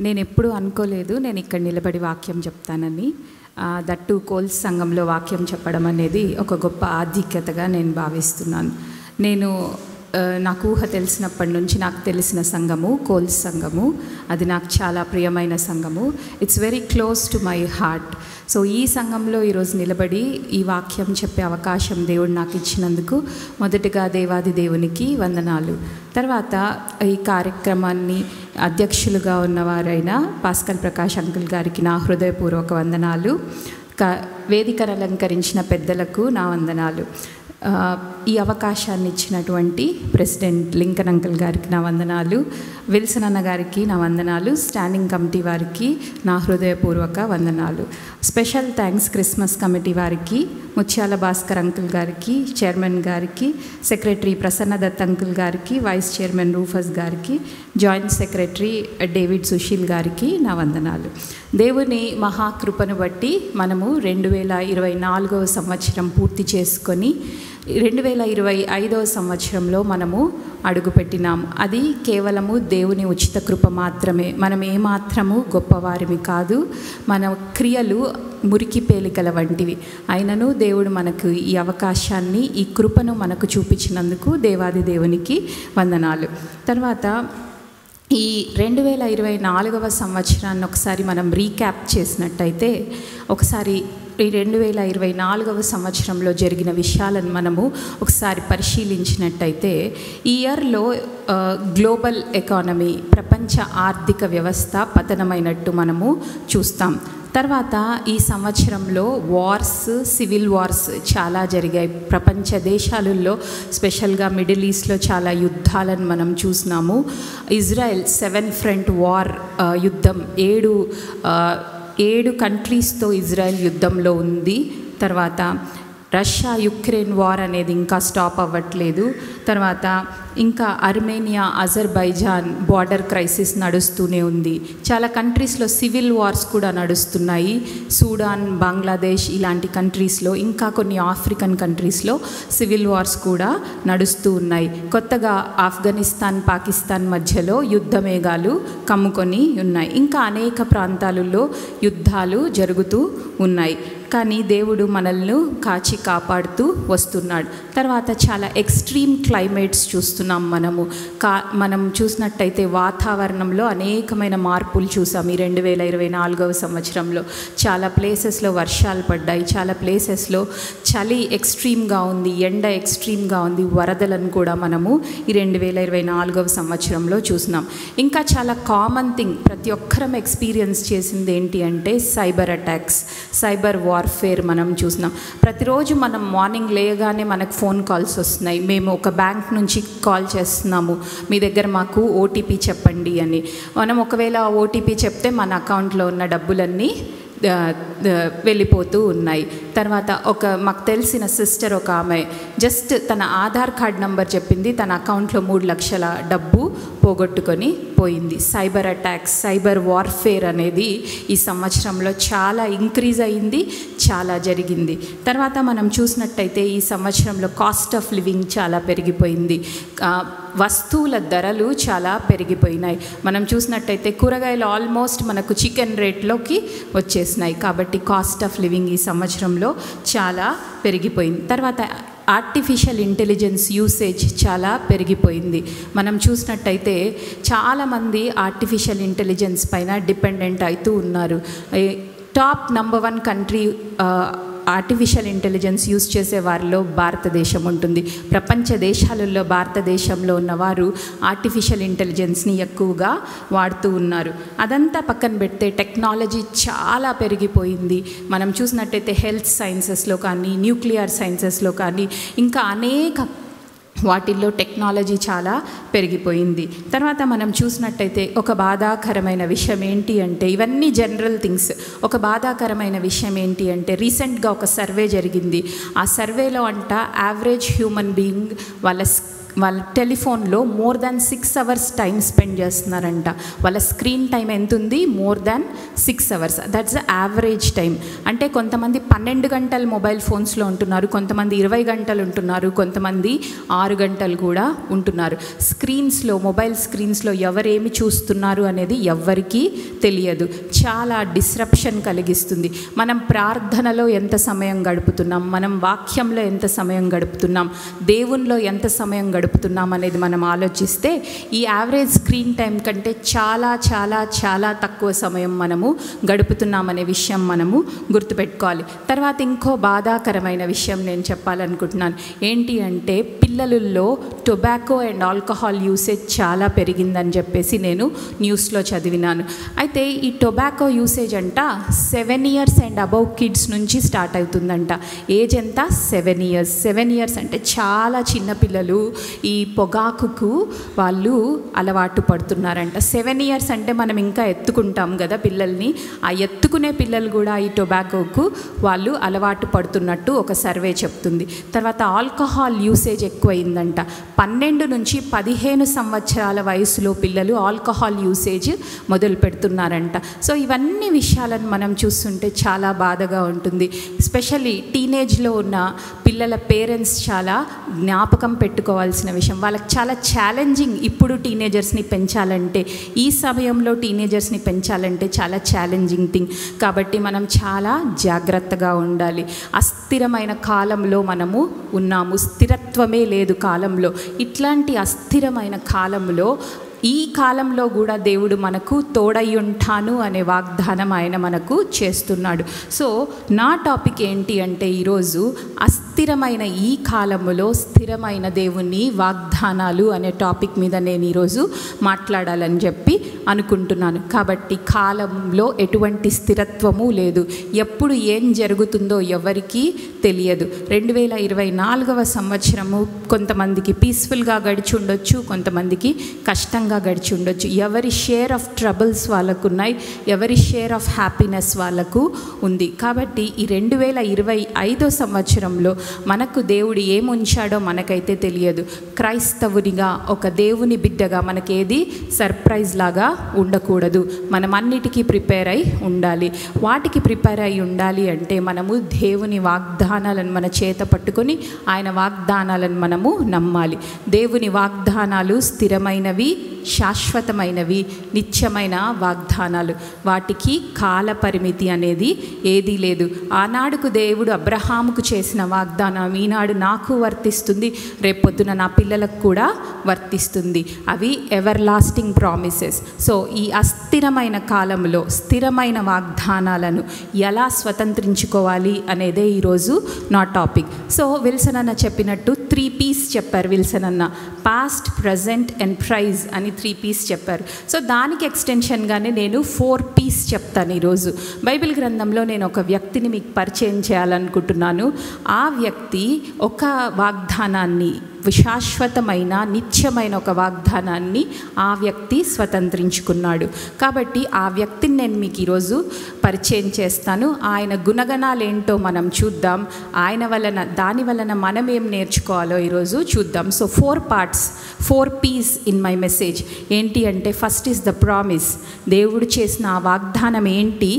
నేను ఎప్పుడూ అనుకోలేదు నేను ఇక్కడ నిలబడి వాక్యం చెప్తానని. దట్టు కోల్స్ సంఘంలో వాక్యం చెప్పడం అనేది ఒక గొప్ప ఆధిక్యతగా నేను భావిస్తున్నాను. నాకు ఊహ తెలిసినప్పటి నుంచి నాకు తెలిసిన సంఘము కోల్స్ సంఘము. అది నాకు చాలా ప్రియమైన సంఘము. It's very close to my heart. So ఈ సంఘంలో ఈరోజు నిలబడి ఈ వాక్యం చెప్పే అవకాశం దేవుడు నాకు ఇచ్చినందుకు మొదటగా దేవాది దేవునికి వందనాలు. తర్వాత ఈ కార్యక్రమాన్ని అధ్యక్షులుగా ఉన్నవారైన పాస్కల్ ప్రకాష్ అంకుల్ గారికి నా హృదయపూర్వక వందనాలు. వేదికను అలంకరించిన పెద్దలకు నా వందనాలు. ఈ అవకాశాన్ని ఇచ్చినటువంటి ప్రెసిడెంట్ లింకన్ అంకుల్ గారికి నా వందనాలు. విల్సన్ అన్న గారికి నా వందనాలు. స్టాండింగ్ కమిటీ వారికి నా హృదయపూర్వక వందనాలు. స్పెషల్ థ్యాంక్స్ క్రిస్మస్ కమిటీ వారికి, ముత్యాల భాస్కర్ అంకుల్ గారికి, చైర్మన్ గారికి, సెక్రటరీ ప్రసన్న దత్ అంకుల్ గారికి, వైస్ చైర్మన్ రూఫస్ గారికి, జాయింట్ సెక్రటరీ డేవిడ్ సుశీల్ గారికి నా వందనాలు. దేవుని మహాకృపను బట్టి మనము 2024వ సంవత్సరం పూర్తి చేసుకొని 2025వ సంవత్సరంలో మనము అడుగుపెట్టినాం. అది కేవలము దేవుని ఉచిత కృప మాత్రమే. మనం ఏమాత్రము గొప్పవారిమి కాదు. మన క్రియలు మురికి పేలికల వంటివి. అయినను దేవుడు మనకు ఈ అవకాశాన్ని, ఈ కృపను మనకు చూపించినందుకు దేవాది దేవునికి వందనాలు. తర్వాత ఈ 2024వ సంవత్సరాన్ని ఒకసారి మనం రీక్యాప్ చేసినట్టయితే, ఒకసారి ఈ 2024వ సంవత్సరంలో జరిగిన విషయాలను మనము ఒకసారి పరిశీలించినట్టయితే, ఈ ఇయర్లో గ్లోబల్ ఎకానమీ, ప్రపంచ ఆర్థిక వ్యవస్థ పతనమైనట్టు మనము చూస్తాం. తర్వాత ఈ సంవత్సరంలో వార్స్, సివిల్ వార్స్ చాలా జరిగాయి. ప్రపంచ దేశాలలో స్పెషల్గా మిడిల్ ఈస్ట్లో చాలా యుద్ధాలను మనం చూసినాము. ఇజ్రాయెల్ 7 ఫ్రంట్ వార్ యుద్ధం, 7 కంట్రీస్తో ఇజ్రాయెల్ యుద్ధంలో ఉంది. తర్వాత రష్యా యుక్రెయిన్ వార్ అనేది ఇంకా స్టాప్ అవ్వట్లేదు. తర్వాత ఇంకా అర్మేనియా, అజర్బైజాన్ బార్డర్ క్రైసిస్ నడుస్తూనే ఉంది. చాలా కంట్రీస్లో సివిల్ వార్స్ కూడా నడుస్తున్నాయి. సూడాన్, బంగ్లాదేశ్ ఇలాంటి కంట్రీస్లో, ఇంకా కొన్ని ఆఫ్రికన్ కంట్రీస్లో సివిల్ వార్స్ కూడా నడుస్తూ ఉన్నాయి. కొత్తగా ఆఫ్ఘనిస్తాన్, పాకిస్తాన్ మధ్యలో యుద్ధ మేఘాలు కమ్ముకొని ఉన్నాయి. ఇంకా అనేక ప్రాంతాలలో యుద్ధాలు జరుగుతూ ఉన్నాయి. కానీ దేవుడు మనల్ని కాచి కాపాడుతూ వస్తున్నాడు. తర్వాత చాలా ఎక్స్ట్రీమ్ క్లైమేట్స్ చూస్తున్నాం మనం చూసినట్టయితే వాతావరణంలో అనేకమైన మార్పులు చూసాం. ఈ 2024వ సంవత్సరంలో చాలా ప్లేసెస్లో వర్షాలు పడ్డాయి, చాలా ప్లేసెస్లో చలి ఎక్స్ట్రీమ్గా ఉంది, ఎండ ఎక్స్ట్రీమ్గా ఉంది, వరదలను కూడా మనము ఈ 2024వ సంవత్సరంలో చూసినాం. ఇంకా చాలా కామన్ థింగ్ ప్రతి ఒక్కరం ఎక్స్పీరియన్స్ చేసింది ఏంటి అంటే సైబర్ అటాక్స్, సైబర్ వార్ఫేర్ మనం చూసినాం. ప్రతిరోజు మనం మార్నింగ్ లేయగానే మనకు ఫోన్ కాల్స్ వస్తున్నాయి. మేము ఒక బ్యాంక్ నుంచి కాల్ చేస్తున్నాము, మీ దగ్గర మాకు ఓటీపీ చెప్పండి అని. మనం ఒకవేళ ఓటీపీ చెప్తే మన అకౌంట్లో ఉన్న డబ్బులన్నీ వెళ్ళిపోతూ ఉన్నాయి. తర్వాత మాకు తెలిసిన సిస్టర్ ఒక ఆమె జస్ట్ తన ఆధార్ కార్డ్ నంబర్ చెప్పింది, తన అకౌంట్లో 3 లక్షల డబ్బు పోగొట్టుకొని పోయింది. సైబర్ అటాక్స్, సైబర్ వార్ఫేర్ అనేది ఈ సంవత్సరంలో చాలా ఇంక్రీజ్ అయింది, చాలా జరిగింది. తర్వాత మనం చూసినట్టయితే ఈ సంవత్సరంలో కాస్ట్ ఆఫ్ లివింగ్ చాలా పెరిగిపోయింది, వస్తువుల ధరలు చాలా పెరిగిపోయినాయి. మనం చూసినట్టయితే కూరగాయలు ఆల్మోస్ట్ మనకు చికెన్ రేట్లోకి వచ్చేసినాయి. కాబట్టి కాస్ట్ ఆఫ్ లివింగ్ ఈ సంవత్సరంలో చాలా పెరిగిపోయింది. తర్వాత ఆర్టిఫిషియల్ ఇంటెలిజెన్స్ యూసేజ్ చాలా పెరిగిపోయింది. మనం చూసినట్టయితే చాలామంది ఆర్టిఫిషియల్ ఇంటెలిజెన్స్ పైన డిపెండెంట్ అవుతూ ఉన్నారు. Top number 1 country artificial intelligence use చేసే వారిలో భారతదేశం ఉంటుంది. ప్రపంచ దేశాలలో భారతదేశంలో ఉన్నవారు ఆర్టిఫిషియల్ ఇంటెలిజెన్స్ని ఎక్కువగా వాడుతూ ఉన్నారు. అదంతా పక్కన పెడితే టెక్నాలజీ చాలా పెరిగిపోయింది. మనం చూసినట్టయితే హెల్త్ సైన్సెస్లో కానీ, న్యూక్లియర్ సైన్సెస్లో కానీ, ఇంకా అనేక వాటిల్లో టెక్నాలజీ చాలా పెరిగిపోయింది. తర్వాత మనం చూసినట్టయితే ఒక బాధాకరమైన విషయం ఏంటి అంటే, ఇవన్నీ జనరల్ థింగ్స్. ఒక బాధాకరమైన విషయం ఏంటి అంటే, రీసెంట్గా ఒక సర్వే జరిగింది. ఆ సర్వేలో యావరేజ్ హ్యూమన్ బీయింగ్ వాళ్ళ టెలిఫోన్లో more than 6 hours time spend చేస్తున్నారంట. వాళ్ళ స్క్రీన్ టైం ఎంత ఉంది? More than 6 hours. That's the average time. అంటే కొంతమంది 12 గంటలు మొబైల్ ఫోన్స్లో ఉంటున్నారు, కొంతమంది 20 గంటలు ఉంటున్నారు, కొంతమంది 6 గంటలు కూడా ఉంటున్నారు. మొబైల్ స్క్రీన్స్లో ఎవరేమి చూస్తున్నారు అనేది ఎవ్వరికీ తెలియదు. చాలా డిస్రప్షన్ కలిగిస్తుంది. మనం ప్రార్థనలో ఎంత సమయం గడుపుతున్నాం, మనం వాక్యంలో ఎంత సమయం గడుపుతున్నాం, దేవునిలో ఎంత సమయం గడుపుతున్నాం అనేది మనం ఆలోచిస్తే ఈ యావరేజ్ స్క్రీన్ టైం కంటే చాలా చాలా చాలా తక్కువ సమయం మనము గడుపుతున్నామనే విషయం మనము గుర్తుపెట్టుకోవాలి. తర్వాత ఇంకో బాధాకరమైన విషయం నేను చెప్పాలనుకుంటున్నాను. ఏంటి అంటే పిల్లలలో టొబాకో అండ్ ఆల్కహాల్ యూసేజ్ చాలా పెరిగిందని చెప్పేసి నేను న్యూస్లో చదివినాను. అయితే ఈ tobacco usage 7 years and above kids నుంచి స్టార్ట్ అవుతుందంట. ఏజ్ ఎంత? 7 ఇయర్స్. 7 ఇయర్స్ అంటే చాలా చిన్నపిల్లలు ఈ పొగాకుకు వాళ్ళు అలవాటు పడుతున్నారంట. 7 ఇయర్స్ అంటే మనం ఇంకా ఎత్తుకుంటాం కదా పిల్లల్ని, ఆ ఎత్తుకునే పిల్లలు కూడా ఈ టొబాకోకు వాళ్ళు అలవాటు పడుతున్నట్టు ఒక సర్వే చెప్తుంది. తర్వాత ఆల్కహాల్ యూసేజ్ ఎక్కువైందంట. 12 నుంచి 15 సంవత్సరాల వయసులో పిల్లలు ఆల్కహాల్ యూసేజ్ మొదలు పెడుతున్నారంట. సో ఇవన్నీ విషయాలను మనం చూస్తుంటే చాలా బాధగా ఉంటుంది. ఎస్పెషల్లీ టీనేజ్లో ఉన్న పిల్లల పేరెంట్స్ చాలా జ్ఞాపకం పెట్టుకోవాల్సిన విషయం. వాళ్ళకి చాలా ఛాలెంజింగ్. ఇప్పుడు టీనేజర్స్ని పెంచాలంటే, ఈ సమయంలో టీనేజర్స్ని పెంచాలంటే చాలా ఛాలెంజింగ్ థింగ్. కాబట్టి మనం చాలా జాగ్రత్తగా ఉండాలి. అస్థిరమైన కాలంలో మనము ఉన్నాము. స్థిరత్వమే లేదు కాలంలో. ఇట్లాంటి అస్థిరమైన కాలంలో ఈ కాలంలో కూడా దేవుడు మనకు తోడయ్యుంటాను అనే వాగ్దానం ఆయన మనకు చేస్తున్నాడు. సో నా టాపిక్ ఏంటి అంటే ఈరోజు అస్థిరమైన ఈ కాలంలో స్థిరమైన దేవుని వాగ్దానాలు అనే టాపిక్ మీద నేను ఈరోజు మాట్లాడాలని చెప్పి అనుకుంటున్నాను. కాబట్టి కాలంలో ఎటువంటి స్థిరత్వము లేదు. ఎప్పుడు ఏం జరుగుతుందో ఎవరికీ తెలియదు. 2024వ సంవత్సరము కొంతమందికి పీస్ఫుల్గా గడిచి ఉండొచ్చు, కొంతమందికి కష్టంగా గడిచి ఉండొచ్చు. ఎవరి షేర్ ఆఫ్ ట్రబుల్స్ వాళ్ళకు ఉన్నాయి, ఎవరి షేర్ ఆఫ్ హ్యాపీనెస్ వాళ్ళకు ఉంది. కాబట్టి ఈ 2025 సంవత్సరంలో మనకు దేవుడు ఏముంచాడో మనకైతే తెలియదు. క్రైస్తవునిగా, ఒక దేవుని బిడ్డగా మనకేది సర్ప్రైజ్ లాగా ఉండకూడదు. మనం అన్నిటికీ ప్రిపేర్ అయి ఉండాలి. వాటికి ప్రిపేర్ అయి ఉండాలి అంటే మనము దేవుని వాగ్దానాలను మన చేత పట్టుకొని ఆయన వాగ్దానాలను మనము నమ్మాలి. దేవుని వాగ్దానాలు స్థిరమైనవి, శాశ్వతమైనవి, నిత్యమైన వాగ్దానాలు. వాటికి కాల పరిమితి అనేది ఏదీ లేదు. ఆనాడుకు దేవుడు అబ్రహాముకు చేసిన వాగ్దానం ఈనాడు నాకు వర్తిస్తుంది, రేపొద్దున నా పిల్లలకు కూడా వర్తిస్తుంది. అవి ఎవర్ లాస్టింగ్ ప్రామిసెస్. సో ఈ అస్థిరమైన కాలంలో స్థిరమైన వాగ్దానాలను ఎలా స్వతంత్రించుకోవాలి అనేదే ఈరోజు నా టాపిక్. సో విల్సన్ అన్న చెప్పినట్టు 3 P's చెప్పారు. విల్సన్ అన్న పాస్ట్, ప్రజెంట్ అండ్ ప్రైజ్ అని 3 P's చెప్పారు. సో దానికి ఎక్స్టెన్షన్గానే నేను 4 P's చెప్తాను ఈరోజు. బైబిల్ గ్రంథంలో నేను ఒక వ్యక్తిని మీకు పరిచయం చేయాలనుకుంటున్నాను. ఆ వ్యక్తి ఒక వాగ్దానాన్ని, శాశ్వతమైన నిత్యమైన ఒక వాగ్దానాన్ని ఆ వ్యక్తి స్వతంత్రించుకున్నాడు. కాబట్టి ఆ వ్యక్తిని నేను మీకు ఈరోజు పరిచయం చేస్తాను. ఆయన గుణగణాలు ఏంటో మనం చూద్దాం. ఆయన వలన, దాని వలన మనం ఏం నేర్చుకోవాలో ఈరోజు చూద్దాం. So 4 parts, 4 P's in my message. ఏంటి అంటే ఫస్ట్ ఈజ్ ద ప్రామిస్. దేవుడు చేసిన ఆ వాగ్దానం ఏంటి,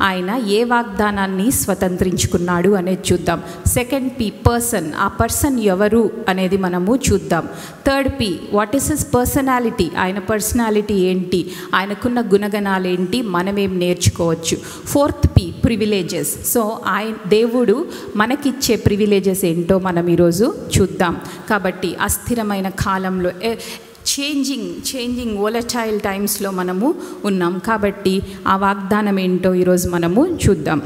ఆయన ఏ వాగ్దానాన్ని స్వతంత్రించుకున్నాడు అనేది చూద్దాం. Second P, person. ఆ పర్సన్ ఎవరు అనేది మనము చూద్దాం. Third P, what is his personality. ఆయన పర్సనాలిటీ ఏంటి, ఆయనకున్న గుణగణాలు ఏంటి, మనమేం నేర్చుకోవచ్చు. Fourth P, privileges. సో దేవుడు మనకిచ్చే ప్రివిలేజెస్ ఏంటో మనం ఈరోజు చూద్దాం. కాబట్టి అస్థిరమైన కాలంలో, చేంజింగ్ వోలటైల్ టైమ్స్లో మనము ఉన్నాం. కాబట్టి ఆ వాగ్దానం ఏంటో ఈరోజు మనము చూద్దాం.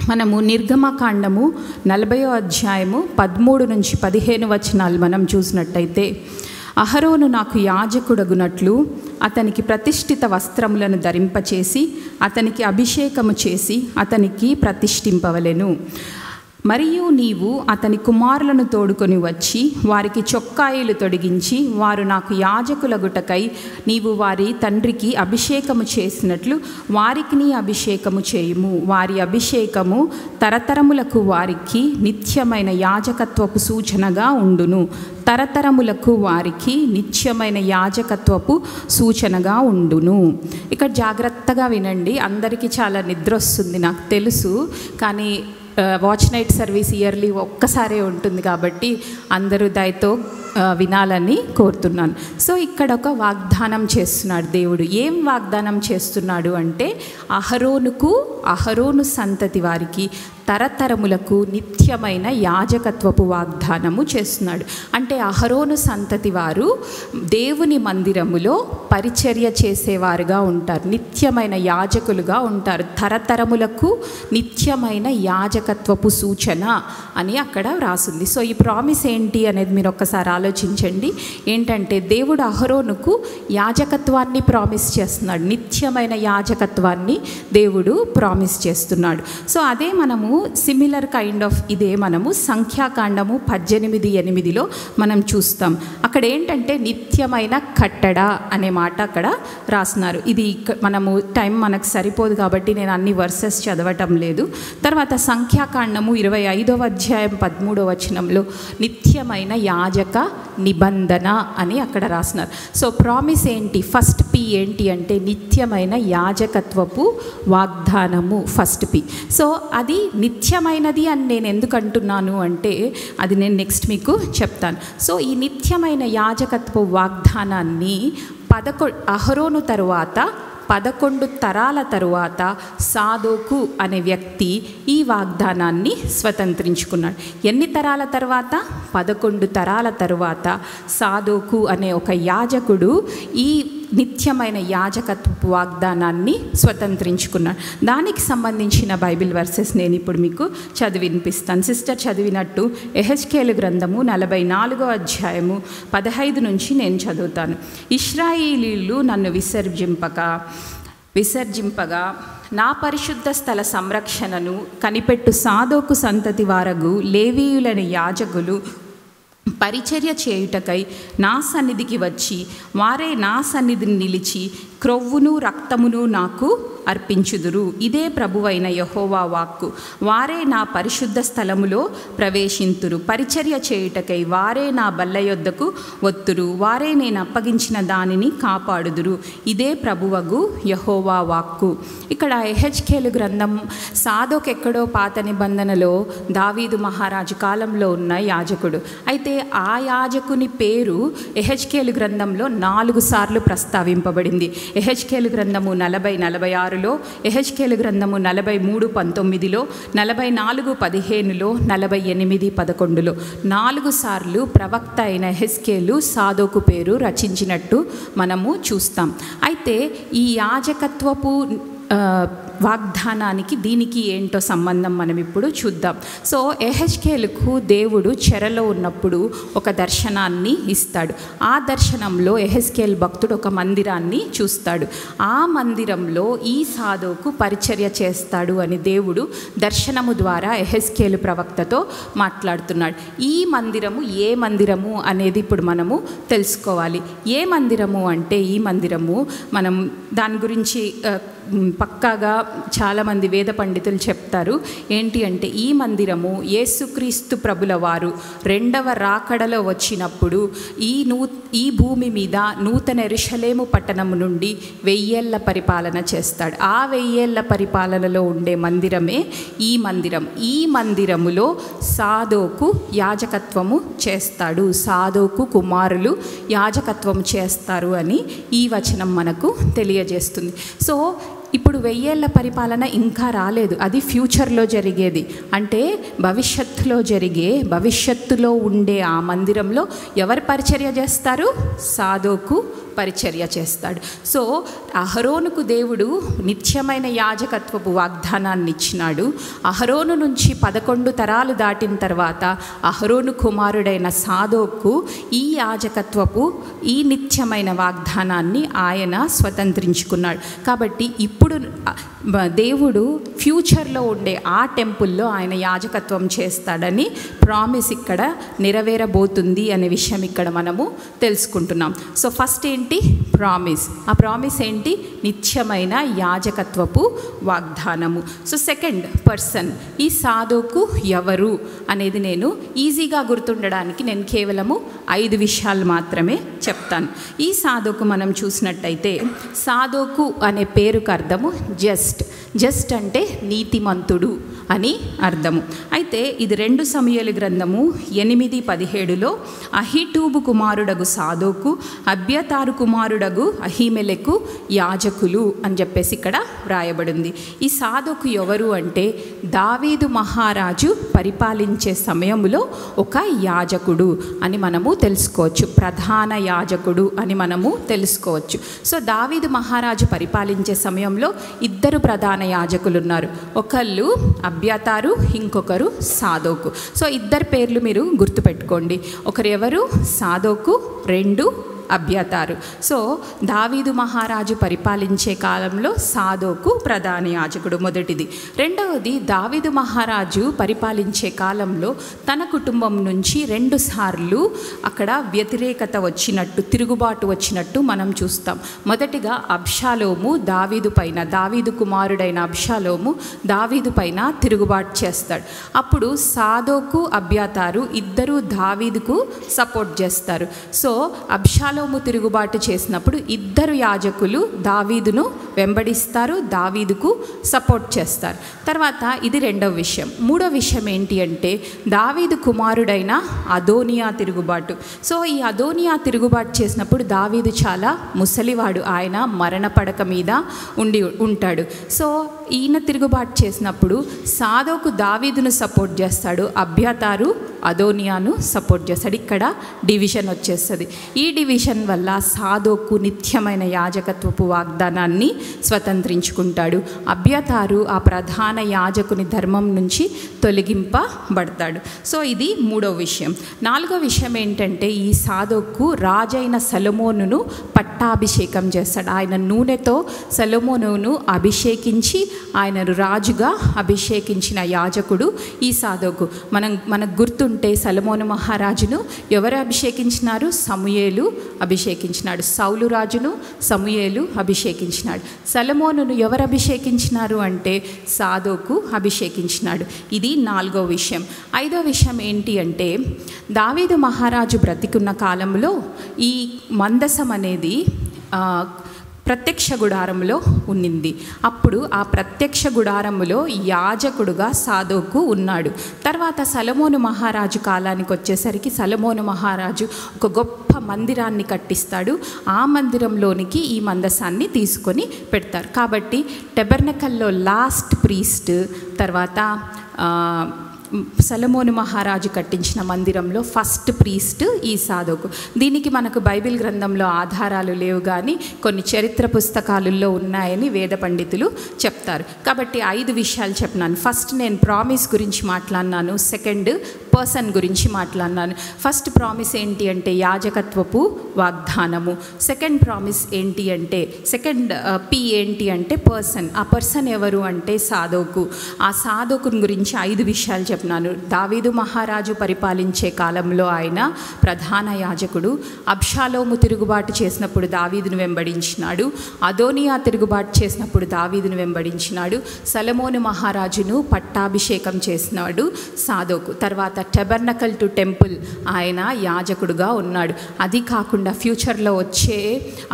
మనము నిర్గమకాండము 40వ అధ్యాయము 13 నుంచి 15 వచనాలు మనం చూసినట్టయితే, అహరోను నాకు యాజకుడగునట్లు అతనికి ప్రతిష్ఠిత వస్త్రములను ధరింపచేసి అతనికి అభిషేకము చేసి అతనికి ప్రతిష్ఠింపవలెను. మరియు నీవు అతని కుమారులను తోడుకొని వచ్చి వారికి చొక్కాయిలు తొడిగించి, వారు నాకు యాజకులగుటకై నీవు వారి తండ్రికి అభిషేకము చేసినట్లు వారికి నీ అభిషేకము చేయుము. వారి అభిషేకము తరతరములకు వారికి నిత్యమైన యాజకత్వపు సూచనగా ఉండును. తరతరములకు వారికి నిత్యమైన యాజకత్వపు సూచనగా ఉండును. ఇక్కడ జాగ్రత్తగా వినండి. అందరికీ చాలా నిద్ర వస్తుంది నాకు తెలుసు, కానీ వాచ్ నైట్ సర్వీస్ ఇయర్లీ ఒక్కసారే ఉంటుంది కాబట్టి అందరూ దయతో వినాలని కోరుతున్నాను. సో ఇక్కడ ఒక వాగ్దానం చేస్తున్నాడు దేవుడు. ఏం వాగ్దానం చేస్తున్నాడు అంటే, అహరోను సంతతి వారికి తరతరములకు నిత్యమైన యాజకత్వపు వాగ్దానము చేస్తున్నాడు. అంటే అహరోను సంతతి వారు దేవుని మందిరములో పరిచర్య చేసేవారుగా ఉంటారు, నిత్యమైన యాజకులుగా ఉంటారు. తరతరములకు నిత్యమైన యాజకత్వపు సూచన అని అక్కడ వ్రాసింది. సో ఈ ప్రామిస్ ఏంటి అనేది మీరు ఒక్కసారి ఆలోచించండి. ఏంటంటే దేవుడు అహరోనుకు యాజకత్వాన్ని ప్రామిస్ చేస్తున్నాడు, నిత్యమైన యాజకత్వాన్ని దేవుడు ప్రామిస్ చేస్తున్నాడు. సో అదే మనము సిమిలర్ కైండ్ ఆఫ్ ఇదే మనము సంఖ్యాకాండము 18:8లో మనం చూస్తాం. అక్కడ ఏంటంటే నిత్యమైన కట్టడ అనే మాట అక్కడ రాస్తున్నారు. ఇది మనము టైం మనకు సరిపోదు కాబట్టి నేను అన్ని వర్సెస్ చదవటం లేదు. తర్వాత సంఖ్యాకాండము 25వ అధ్యాయం 13వ వచనంలో నిత్యమైన యాజక నిబంధన అని అక్కడ రాస్తున్నారు. సో ప్రామిస్ ఏంటి, ఫస్ట్ P ఏంటి అంటే నిత్యమైన యాజకత్వపు వాగ్దానము, ఫస్ట్ P. సో అది నిత్యమైనది అని నేను ఎందుకు అంటున్నాను అంటే అది నేను నెక్స్ట్ మీకు చెప్తాను. సో ఈ నిత్యమైన యాజకత్వ వాగ్దానాన్ని అహరోను తరువాత 11 తరాల తరువాత సాదోకు అనే వ్యక్తి ఈ వాగ్దానాన్ని స్వతంత్రించుకున్నాడు. ఎన్ని తరాల తర్వాత? 11 తరాల తరువాత సాదోకు అనే ఒక యాజకుడు ఈ నిత్యమైన యాజకత్వపు వాగ్దానాన్ని స్వతంత్రించుకున్నాడు. దానికి సంబంధించిన బైబిల్ వర్సెస్ నేను ఇప్పుడు మీకు చదివినిపిస్తాను. సిస్టర్ చదివినట్టు యెహెజ్కేలు గ్రంథము 44వ అధ్యాయము 15 నుంచి నేను చదువుతాను. ఇశ్రాయేలీయులు నన్ను విసర్జింపగా నా పరిశుద్ధ స్థల సంరక్షణను కనిపెట్టు సాదోకు సంతతి వారగు లేవీయులని యాజకులు పరిచర్య చేయుటకై నా సన్నిధికి వచ్చి వారే నా సన్నిధిని నిలిచి క్రొవ్వును రక్తమును నాకు అర్పించుదురు. ఇదే ప్రభువైన యెహోవా వాక్కు. వారే నా పరిశుద్ధ స్థలములో ప్రవేశింతురు. పరిచర్య చేయుటకై వారే నా బల్ల యొద్దకు వత్తురు. వారే నేను అప్పగించిన దానిని కాపాడుదురు. ఇదే ప్రభువగు యెహోవా వాక్కు. ఇక్కడ యెహెజ్కేలు గ్రంథం సాదోకు ఎక్కడో పాత నిబంధనలో దావీదు మహారాజు కాలంలో ఉన్న యాజకుడు. అయితే ఆ యాజకుని పేరు యెహెజ్కేలు గ్రంథంలో 4 సార్లు ప్రస్తావింపబడింది. యెహెజ్కేలు గ్రంథము 40:46లో, యెహెజ్కేలు గ్రంథము 43:19లో, 44:15లో, 48:11లో 4 సార్లు ప్రవక్త అయిన యెహెజ్కేలు సాదోకు పేరు రచించినట్టు మనము చూస్తాం. అయితే ఈ యాజకత్వపు వాగ్దానానికి దీనికి ఏంటో సంబంధం మనం ఇప్పుడు చూద్దాం. సో యెహెజ్కేలుకు దేవుడు చెరలో ఉన్నప్పుడు ఒక దర్శనాన్ని ఇస్తాడు. ఆ దర్శనంలో యెహెజ్కేలు భక్తుడు ఒక మందిరాన్ని చూస్తాడు. ఆ మందిరంలో ఈ సాదోకు పరిచర్య చేస్తాడు అని దేవుడు దర్శనము ద్వారా యెహెజ్కేలు ప్రవక్తతో మాట్లాడుతున్నాడు. ఈ మందిరము ఏ మందిరము అనేది ఇప్పుడు మనము తెలుసుకోవాలి. ఏ మందిరము అంటే ఈ మందిరము మనం దాని గురించి పక్కాగా చాలామంది వేద పండితులు చెప్తారు. ఏంటి అంటే ఈ మందిరము యేసుక్రీస్తు ప్రభుల వారు 2వ రాకడలో వచ్చినప్పుడు ఈ భూమి మీద నూతన యెరూషలేము పట్టణము నుండి 1000 ఏళ్ల పరిపాలన చేస్తాడు. ఆ 1000 ఏళ్ల పరిపాలనలో ఉండే మందిరమే ఈ మందిరం. ఈ మందిరములో సాదోకు యాజకత్వము చేస్తాడు. సాదోకు కుమారులు యాజకత్వం చేస్తారు అని ఈ వచనం మనకు తెలియజేస్తుంది. సో ఇప్పుడు 1000 ఏళ్ల పరిపాలన ఇంకా రాలేదు. అది ఫ్యూచర్లో జరిగేది. అంటే భవిష్యత్తులో ఉండే ఆ మందిరంలో ఎవరు పరిచర్య చేస్తారు? సాదోకు పరిచర్య చేస్తాడు. సో అహరోనుకు దేవుడు నిత్యమైన యాజకత్వపు వాగ్దానాన్ని ఇచ్చినాడు. అహరోను నుంచి 11 తరాలు దాటిన తర్వాత అహరోను కుమారుడైన సాదోకు ఈ యాజకత్వపు ఈ నిత్యమైన వాగ్దానాన్ని ఆయన స్వతంత్రించుకున్నాడు. కాబట్టి ఇప్పుడు దేవుడు ఫ్యూచర్లో ఉండే ఆ టెంపుల్లో ఆయన యాజకత్వం చేస్తాడని ప్రామిస్ ఇక్కడ నెరవేరబోతుంది అనే విషయం ఇక్కడ మనము తెలుసుకుంటున్నాం. సో ఫస్ట్ ఏంటి? ప్రామిస్. ఆ ప్రామిస్ ఏంటి? నిత్యమైన యాజకత్వపు వాగ్దానము. సో సెకండ్ పర్సన్ ఈ సాదోకు ఎవరు అనేది నేను ఈజీగా గుర్తుండడానికి నేను కేవలము 5 విషయాలు మాత్రమే చెప్తాను. ఈ సాదోకు మనం చూసినట్టయితే సాదోకు అనే పేరుకు అర్థము జస్ట్ అంటే నీతిమంతుడు అని అర్థము. అయితే ఇది 2 సమూయేలు గ్రంథము 8:17లో అహీటూబు కుమారుడగు సాదోకు, అబ్యాతారు కుమారుడగు అహీమెలెకు యాజకులు అని చెప్పేసి ఇక్కడ వ్రాయబడింది. ఈ సాదోకు ఎవరు అంటే దావీదు మహారాజు పరిపాలించే సమయంలో ఒక యాజకుడు అని మనము తెలుసుకోవచ్చు. ప్రధాన యాజకుడు అని మనము తెలుసుకోవచ్చు. సో దావీదు మహారాజు పరిపాలించే సమయంలో 2 ప్రధాన యాజకులు ఉన్నారు. ఒకళ్ళు అబ్యాతారు, ఇంకొకరు సాదోకు. సో 2 పేర్లు మీరు గుర్తుపెట్టుకోండి. ఒకరు ఎవరు? సాదోకు, 2 అబ్యాతారు. సో దావీదు మహారాజు పరిపాలించే కాలంలో సాదోకు ప్రధాన యాజకుడు, మొదటిది. రెండవది, దావీదు మహారాజు పరిపాలించే కాలంలో తన కుటుంబం నుంచి 2 సార్లు అక్కడ వ్యతిరేకత వచ్చినట్టు, తిరుగుబాటు వచ్చినట్టు మనం చూస్తాం. మొదటిగా అబ్షాలోము దావీదు కుమారుడైన అబ్షాలోము దావీదు పైన తిరుగుబాటు చేస్తాడు. అప్పుడు సాదోకు, అబ్యాతారు ఇద్దరు దావీదుకు సపోర్ట్ చేస్తారు. సో అబ్షాలోము తిరుగుబాటు చేసినప్పుడు 2 యాజకులు దావీదును వెంబడిస్తారు, దావీదుకు సపోర్ట్ చేస్తారు. తర్వాత ఇది 2వ విషయం. 3వ విషయం ఏంటి అంటే దావీదు కుమారుడైన అదోనియా తిరుగుబాటు. సో ఈ అదోనియా తిరుగుబాటు చేసినప్పుడు దావీదు చాలా ముసలివాడు, ఆయన మరణ పడక మీద ఉంటాడు. సో ఈయన తిరుగుబాటు చేసినప్పుడు సాదోకు దావీదును సపోర్ట్ చేస్తాడు, అబ్యాతారు అదోనియాను సపోర్ట్ చేస్తాడు. ఇక్కడ డివిజన్ వచ్చేస్తుంది. ఈ డివిజన్ వల్ల సాదోకు నిత్యమైన యాజకత్వపు వాగ్దానాన్ని స్వతంత్రించుకుంటాడు. అబ్యాతారు ఆ ప్రధాన యాజకుని ధర్మం నుంచి తొలగింపబడతాడు. సో ఇది 3వ విషయం. 4వ విషయం ఏంటంటే ఈ సాదోకు రాజైన సొలొమోనును పట్టాభిషేకం చేస్తాడు. ఆయన నూనెతో సొలొమోనును అభిషేకించి ఆయనను రాజుగా అభిషేకించిన యాజకుడు ఈ సాదోకు. మనకు గుర్తుంటే సొలొమోను మహారాజును ఎవరు అభిషేకించినారు? సమూయేలు అభిషేకించినాడు. సౌలు రాజును సమూయేలు అభిషేకించినాడు. సొలొమోనును ఎవరు అభిషేకించినారు అంటే సాదోకు అభిషేకించినాడు. ఇది 4వ విషయం. 5వ విషయం ఏంటి అంటే దావీదు మహారాజు బ్రతికున్న కాలంలో ఈ మందసం అనేది ప్రత్యక్ష గుడారంలో ఉన్నింది. అప్పుడు ఆ ప్రత్యక్ష గుడారములో యాజకుడుగా సాదోకు ఉన్నాడు. తర్వాత సొలొమోను మహారాజు కాలానికి వచ్చేసరికి సొలొమోను మహారాజు ఒక గొప్ప మందిరాన్ని కట్టిస్తాడు. ఆ మందిరంలోనికి ఈ మందసాన్ని తీసుకొని పెడతారు. కాబట్టి టెబర్నకల్లో లాస్ట్ ప్రీస్ట్, తర్వాత సొలొమోను మహారాజు కట్టించిన మందిరంలో ఫస్ట్ ప్రీస్ట్ ఈ సాదోకు. దీనికి మనకు బైబిల్ గ్రంథంలో ఆధారాలు లేవు, కానీ కొన్ని చరిత్ర పుస్తకాలలో ఉన్నాయని వేద పండితులు చెప్తారు. కాబట్టి 5 విషయాలు చెప్పినాను. ఫస్ట్ నేను ప్రామిస్ గురించి మాట్లాడినాను. సెకండ్ పర్సన్ గురించి మాట్లాడినాను. ఫస్ట్ ప్రామిస్ ఏంటి అంటే యాజకత్వపు వాగ్దానము. సెకండ్ ప్రామిస్ ఏంటి అంటే సెకండ్ పి ఏంటి అంటే పర్సన్. ఆ పర్సన్ ఎవరు అంటే సాదోకు. ఆ సాదోకుని గురించి 5 విషయాలు చెప్తున్నాను. దావీదు మహారాజు పరిపాలించే కాలంలో ఆయన ప్రధాన యాజకుడు. అబ్షాలోము తిరుగుబాటు చేసినప్పుడు దావీదును వెంబడించినాడు. అదోనియా తిరుగుబాటు చేసినప్పుడు దావీదును వెంబడించినాడు. సొలొమోను మహారాజును పట్టాభిషేకం చేసినాడు సాదోకు. తర్వాత టెబర్నకల్ టు టెంపుల్ ఆయన యాజకుడుగా ఉన్నాడు. అది కాకుండా ఫ్యూచర్లో వచ్చే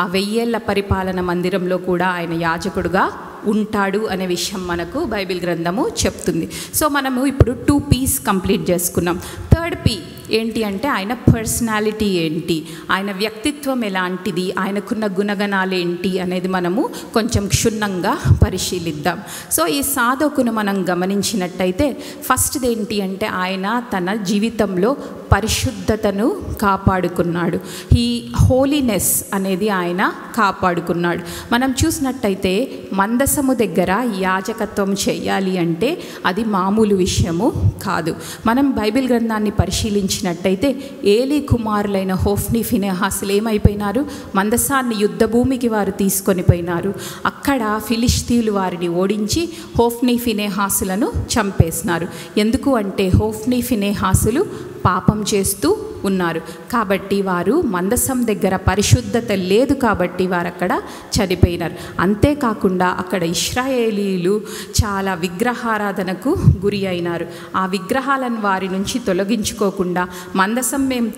ఆ 1000 ఏళ్ల పరిపాలన మందిరంలో కూడా ఆయన యాజకుడుగా ఉంటాడు అనే విషయం మనకు బైబిల్ గ్రంథము చెప్తుంది. సో మనము ఇప్పుడు 2 P's కంప్లీట్ చేసుకున్నాం. థర్డ్ పి ఏంటి అంటే ఆయన పర్సనాలిటీ ఏంటి, ఆయన వ్యక్తిత్వం ఎలాంటిది, ఆయనకున్న గుణగణాలు ఏంటి అనేది మనము కొంచెం క్షుణ్ణంగా పరిశీలిద్దాం. సో ఈ సాదోకును మనం గమనించినట్టయితే ఫస్ట్ది ఏంటి అంటే ఆయన తన జీవితంలో పరిశుద్ధతను కాపాడుకున్నాడు. ఈ హోలీనెస్ అనేది ఆయన కాపాడుకున్నాడు. మనం చూసినట్టయితే మందసము దగ్గర యాజకత్వం చేయాలి అంటే అది మామూలు విషయము కాదు. మనం బైబిల్ గ్రంథాన్ని పరిశీలించినట్టయితే ఏలీ కుమారులైన హోఫ్నీ ఫినెహాసులు ఏమైపోయినారు? మందసాన్ని యుద్ధ భూమికి వారు తీసుకొని పోయినారు. అక్కడ ఫిలిష్తీయులు వారిని ఓడించి హోఫ్నీ ఫినెహాసులను చంపేసినారు. ఎందుకు అంటే హోఫ్నీ ఫినెహాసులు పాపం చేస్తూ ఉన్నారు. కాబట్టి వారు మందసం దగ్గర పరిశుద్ధత లేదు కాబట్టి వారు అక్కడ చనిపోయినారు. అంతేకాకుండా అక్కడ ఇశ్రాయేలీయులు చాలా విగ్రహారాధనకు గురి అయినారు. ఆ విగ్రహాలను వారి నుంచి తొలగించుకోకుండా మందసం మేము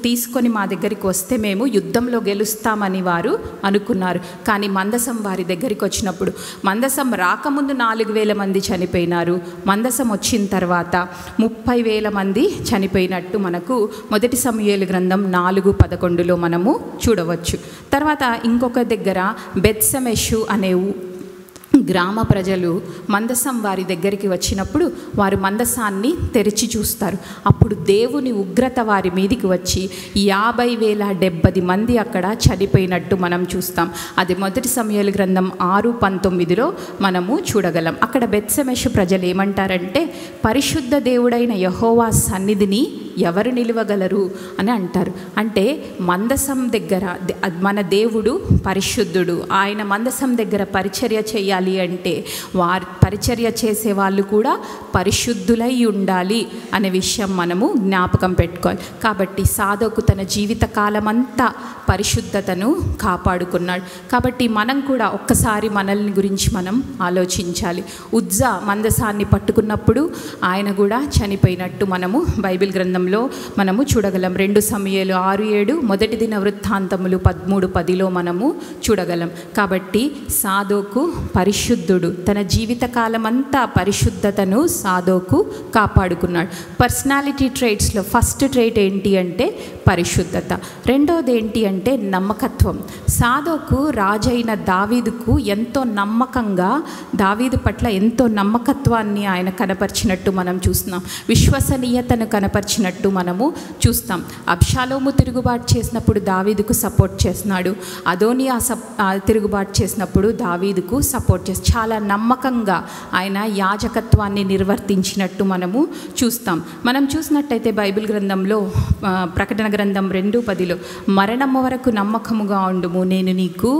తీసుకొని మా దగ్గరికి వస్తే మేము యుద్ధంలో గెలుస్తామని వారు అనుకున్నారు. కానీ మందసం వారి దగ్గరికి వచ్చినప్పుడు మందసం రాకముందు 4000 మంది చనిపోయినారు. మందసం వచ్చిన తర్వాత 30,000 మంది చనిపోయినట్టు మనకు మొదటి సమూయేలు గ్రంథం 4:11 మనము చూడవచ్చు. తర్వాత ఇంకొక దగ్గర బెత్షెమెషు అనే గ్రామ ప్రజలు మందసం వారి దగ్గరికి వచ్చినప్పుడు వారు మందసాన్ని తెరిచి చూస్తారు. అప్పుడు దేవుని ఉగ్రత వారి మీదికి వచ్చి 50,070 మంది అక్కడ చనిపోయినట్టు మనం చూస్తాం. అది మొదటి సమూయేలు గ్రంథం 6:19 మనము చూడగలం. అక్కడ బెత్షెమెషు ప్రజలు ఏమంటారంటే పరిశుద్ధ దేవుడైన యెహోవా సన్నిధిని ఎవరు నిలవగలరు అని అంటారు. అంటే మందసం దగ్గర మన దేవుడు పరిశుద్ధుడు, ఆయన మందసం దగ్గర పరిచర్య చేయాలి అంటే వారి పరిచర్య చేసే వాళ్ళు కూడా పరిశుద్ధులై ఉండాలి అనే విషయం మనము జ్ఞాపకం పెట్టుకోవాలి. కాబట్టి సాదోకు తన జీవిత కాలమంతా పరిశుద్ధతను కాపాడుకున్నాడు. కాబట్టి మనం కూడా ఒక్కసారి మనల్ని గురించి మనం ఆలోచించాలి. ఉజ్జా మందసాన్ని పట్టుకున్నప్పుడు ఆయన కూడా చనిపోయినట్టు మనము బైబిల్ గ్రంథంలో మనము చూడగలం. 2 సమూయేలు 6:7, మొదటి దిన వృత్తాంతములు 13:10 మనము చూడగలం. కాబట్టి సాదోకు పరిశుద్ధుడు, తన జీవిత కాలమంతా పరిశుద్ధతను సాదోకు కాపాడుకున్నాడు. పర్సనాలిటీ ట్రైట్స్లో ఫస్ట్ ట్రైట్ ఏంటి అంటే పరిశుద్ధత. రెండోది ఏంటి అంటే నమ్మకత్వం. సాదోకు రాజైన దావీదుకు ఎంతో నమ్మకంగా, దావీదు పట్ల ఎంతో నమ్మకత్వాన్ని ఆయన కనపరిచినట్టు మనం చూస్తున్నాం. విశ్వసనీయతను కనపరిచినట్టు మనము చూస్తాం. అబ్షాలోము తిరుగుబాటు చేసినప్పుడు దావీదుకు సపోర్ట్ చేస్తున్నాడు. అదోనియా తిరుగుబాటు చేసినప్పుడు దావీదుకు సపోర్ట్ సపోర్ట్ చేసి చాలా నమ్మకంగా ఆయన యాజకత్వాన్ని నిర్వర్తించినట్టు మనము చూస్తాం. మనం చూసినట్టయితే బైబిల్ గ్రంథంలో ప్రకటన గ్రంథం 2:10 మరణము వరకు నమ్మకముగా ఉండుము, నేను నీకు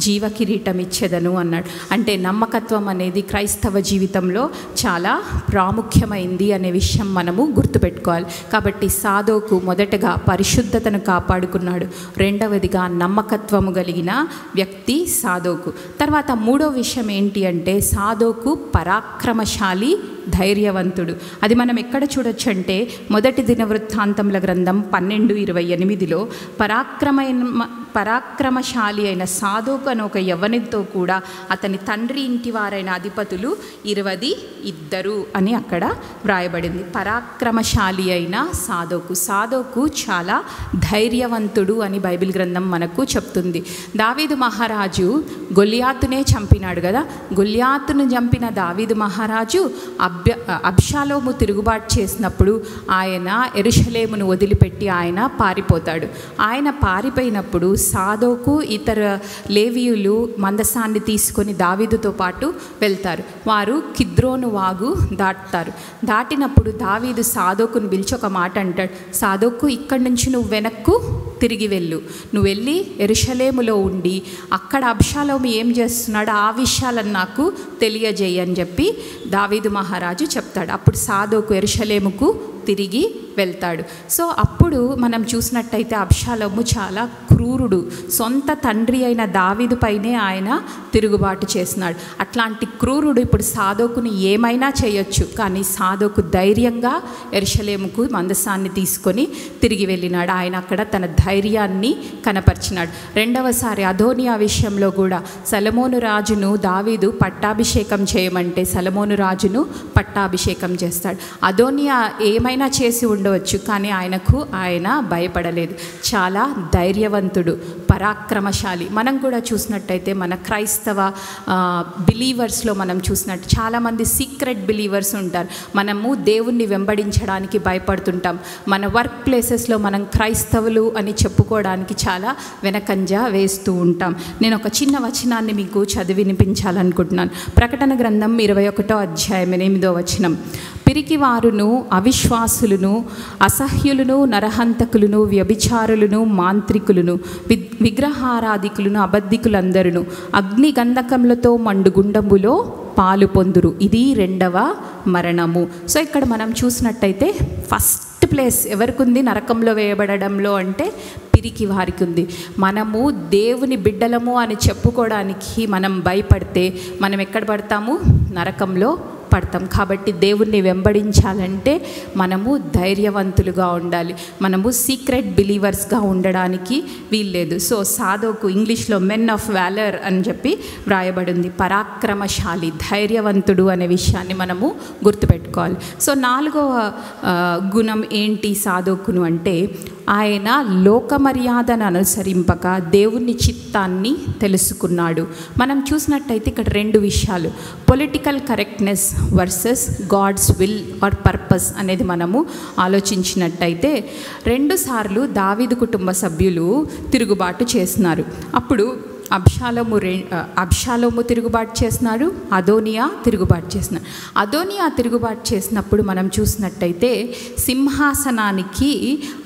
జీవ కిరీటం ఇచ్చేదను అన్నాడు. అంటే నమ్మకత్వం అనేది క్రైస్తవ జీవితంలో చాలా ప్రాముఖ్యమైంది అనే విషయం మనము గుర్తుపెట్టుకోవాలి. కాబట్టి సాదోకు మొదటగా పరిశుద్ధతను కాపాడుకున్నాడు, రెండవదిగా నమ్మకత్వము కలిగిన వ్యక్తి సాదోకు. తర్వాత మూడో విషయం ఏంటి అంటే సాదోకు పరాక్రమశాలి, ధైర్యవంతుడు. అది మనం ఎక్కడ చూడొచ్చు అంటే మొదటి దినవృత్తాంతముల గ్రంథం 12:28 పరాక్రమశాలి అయిన సాదోకు అని ఒక యవ్వనితో కూడా అతని తండ్రి ఇంటి వారైన అధిపతులు 22 అని అక్కడ వ్రాయబడింది. పరాక్రమశాలి అయిన సాదోకు చాలా ధైర్యవంతుడు అని బైబిల్ గ్రంథం మనకు చెప్తుంది. దావీదు మహారాజు గొల్యాతునే చంపినాడు కదా. గొల్యాతును చంపిన దావీదు మహారాజు అబ్షాలోము తిరుగుబాటు చేసినప్పుడు ఆయన యెరూషలేమును వదిలిపెట్టి ఆయన పారిపోతాడు. ఆయన పారిపోయినప్పుడు సాదోకు ఇతర లేవీయులు మందసాన్ని తీసుకొని దావీదుతో పాటు వెళ్తారు. వారు కిద్రోను వాగు దాటుతారు. దాటినప్పుడు దావీదు సాదోకును పిలిచి ఒక మాట అంటాడు, సాదోకు ఇక్కడి నుంచి నువ్వు వెనక్కు తిరిగి వెళ్ళు, నువ్వు వెళ్ళి యెరూషలేములో ఉండి అక్కడ అబ్షాలోము ఏం చేస్తున్నాడో ఆ విషయాలను నాకు తెలియజేయి అని చెప్పి దావీదు మహారాజు చెప్తాడు. అప్పుడు సాదోకు యెరూషలేముకు తిరిగి వెళ్తాడు. సో అప్పుడు మనం చూసినట్టయితే అబ్షాలోము చాలా క్రూరుడు. సొంత తండ్రి అయిన దావీదు పైనే ఆయన తిరుగుబాటు చేస్తున్నాడు. అట్లాంటి క్రూరుడు ఇప్పుడు సాదోకుని ఏమైనా చేయొచ్చు, కానీ సాదోకు ధైర్యంగా యెరూషలేముకు మందసాన్ని తీసుకొని తిరిగి వెళ్ళినాడు. ఆయన అక్కడ తన ధైర్యాన్ని కనపరిచినాడు. రెండవసారి అదోనియా విషయంలో కూడా సొలొమోను రాజును దావీదు పట్టాభిషేకం చేయమంటే సొలొమోను రాజును పట్టాభిషేకం చేస్తాడు. అదోనియా ఏమైనా చేసి ఉండవచ్చు, కానీ ఆయన భయపడలేదు. చాలా ధైర్యవంతుడు, పరాక్రమశాలి. మనం కూడా చూసినట్టయితే మన క్రైస్తవ బిలీవర్స్లో మనం చూసినట్టు చాలామంది సీక్రెట్ బిలీవర్స్ ఉంటారు. మనము దేవుణ్ణి వెంబడించడానికి భయపడుతుంటాం. మన వర్క్ ప్లేసెస్లో మనం క్రైస్తవులు అని చెప్పుకోవడానికి చాలా వెనకంజ వేస్తూ ఉంటాం. నేను ఒక చిన్న వచనాన్ని మీకు చదివి వినిపించాలనుకుంటున్నాను. ప్రకటన గ్రంథం 21:8 పిరికివారును, అవిశ్వాసులను, అసహ్యులను, నరహంతకులను, వ్యభిచారులను, మాంత్రికులను, విగ్రహారాధికులను, అబద్ధికులందరూ అగ్ని గంధకములతో మండుగుండములో పాలు పొందురు. ఇది 2వ మరణము. సో ఇక్కడ మనం చూసినట్టయితే ఫస్ట్ ప్లేస్ ఎవరికి ఉంది నరకంలో వేయబడడంలో అంటే పిరికి వారికి ఉంది. మనము దేవుని బిడ్డలము అని చెప్పుకోవడానికి మనం భయపడితే మనం ఎక్కడ పడతాము? నరకంలో పడతాం. కాబట్టి దేవుణ్ణి వెంబడించాలంటే మనము ధైర్యవంతులుగా ఉండాలి. మనము సీక్రెట్ బిలీవర్స్గా ఉండడానికి వీల్లేదు. సో సాదోకు ఇంగ్లీష్లో మెన్ ఆఫ్ వ్యాలర్ అని చెప్పి వ్రాయబడింది. పరాక్రమశాలి, ధైర్యవంతుడు అనే విషయాన్ని మనము గుర్తుపెట్టుకోవాలి. సో 4వ గుణం ఏంటి సాదోకును అంటే ఆయన లోక మర్యాదను అనుసరింపక దేవుని చిత్తాన్ని తెలుసుకున్నాడు. మనం చూసినట్టయితే ఇక్కడ 2 విషయాలు, political correctness versus God's will or purpose అనేది మనము ఆలోచించినట్టయితే 2 సార్లు దావీదు కుటుంబ సభ్యులు తిరుగుబాటు చేస్తున్నారు. అప్పుడు అబ్షాలోము తిరుగుబాటు చేస్తున్నాడు, అదోనియా తిరుగుబాటు చేస్తున్నాడు. అదోనియా తిరుగుబాటు చేసినప్పుడు మనం చూసినట్టయితే సింహాసనానికి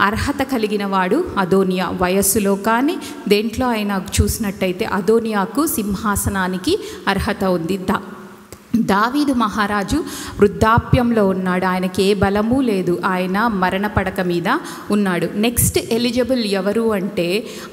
అర్హత కలిగిన వాడు అదోనియా. వయస్సులో కానీ దేంట్లో అయినా చూసినట్టయితే అదోనియాకు సింహాసనానికి అర్హత ఉంది. దావీదు మహారాజు వృద్ధాప్యంలో ఉన్నాడు, ఆయనకి ఏ బలము లేదు, ఆయన మరణ పడక మీద ఉన్నాడు. నెక్స్ట్ ఎలిజిబుల్ ఎవరు అంటే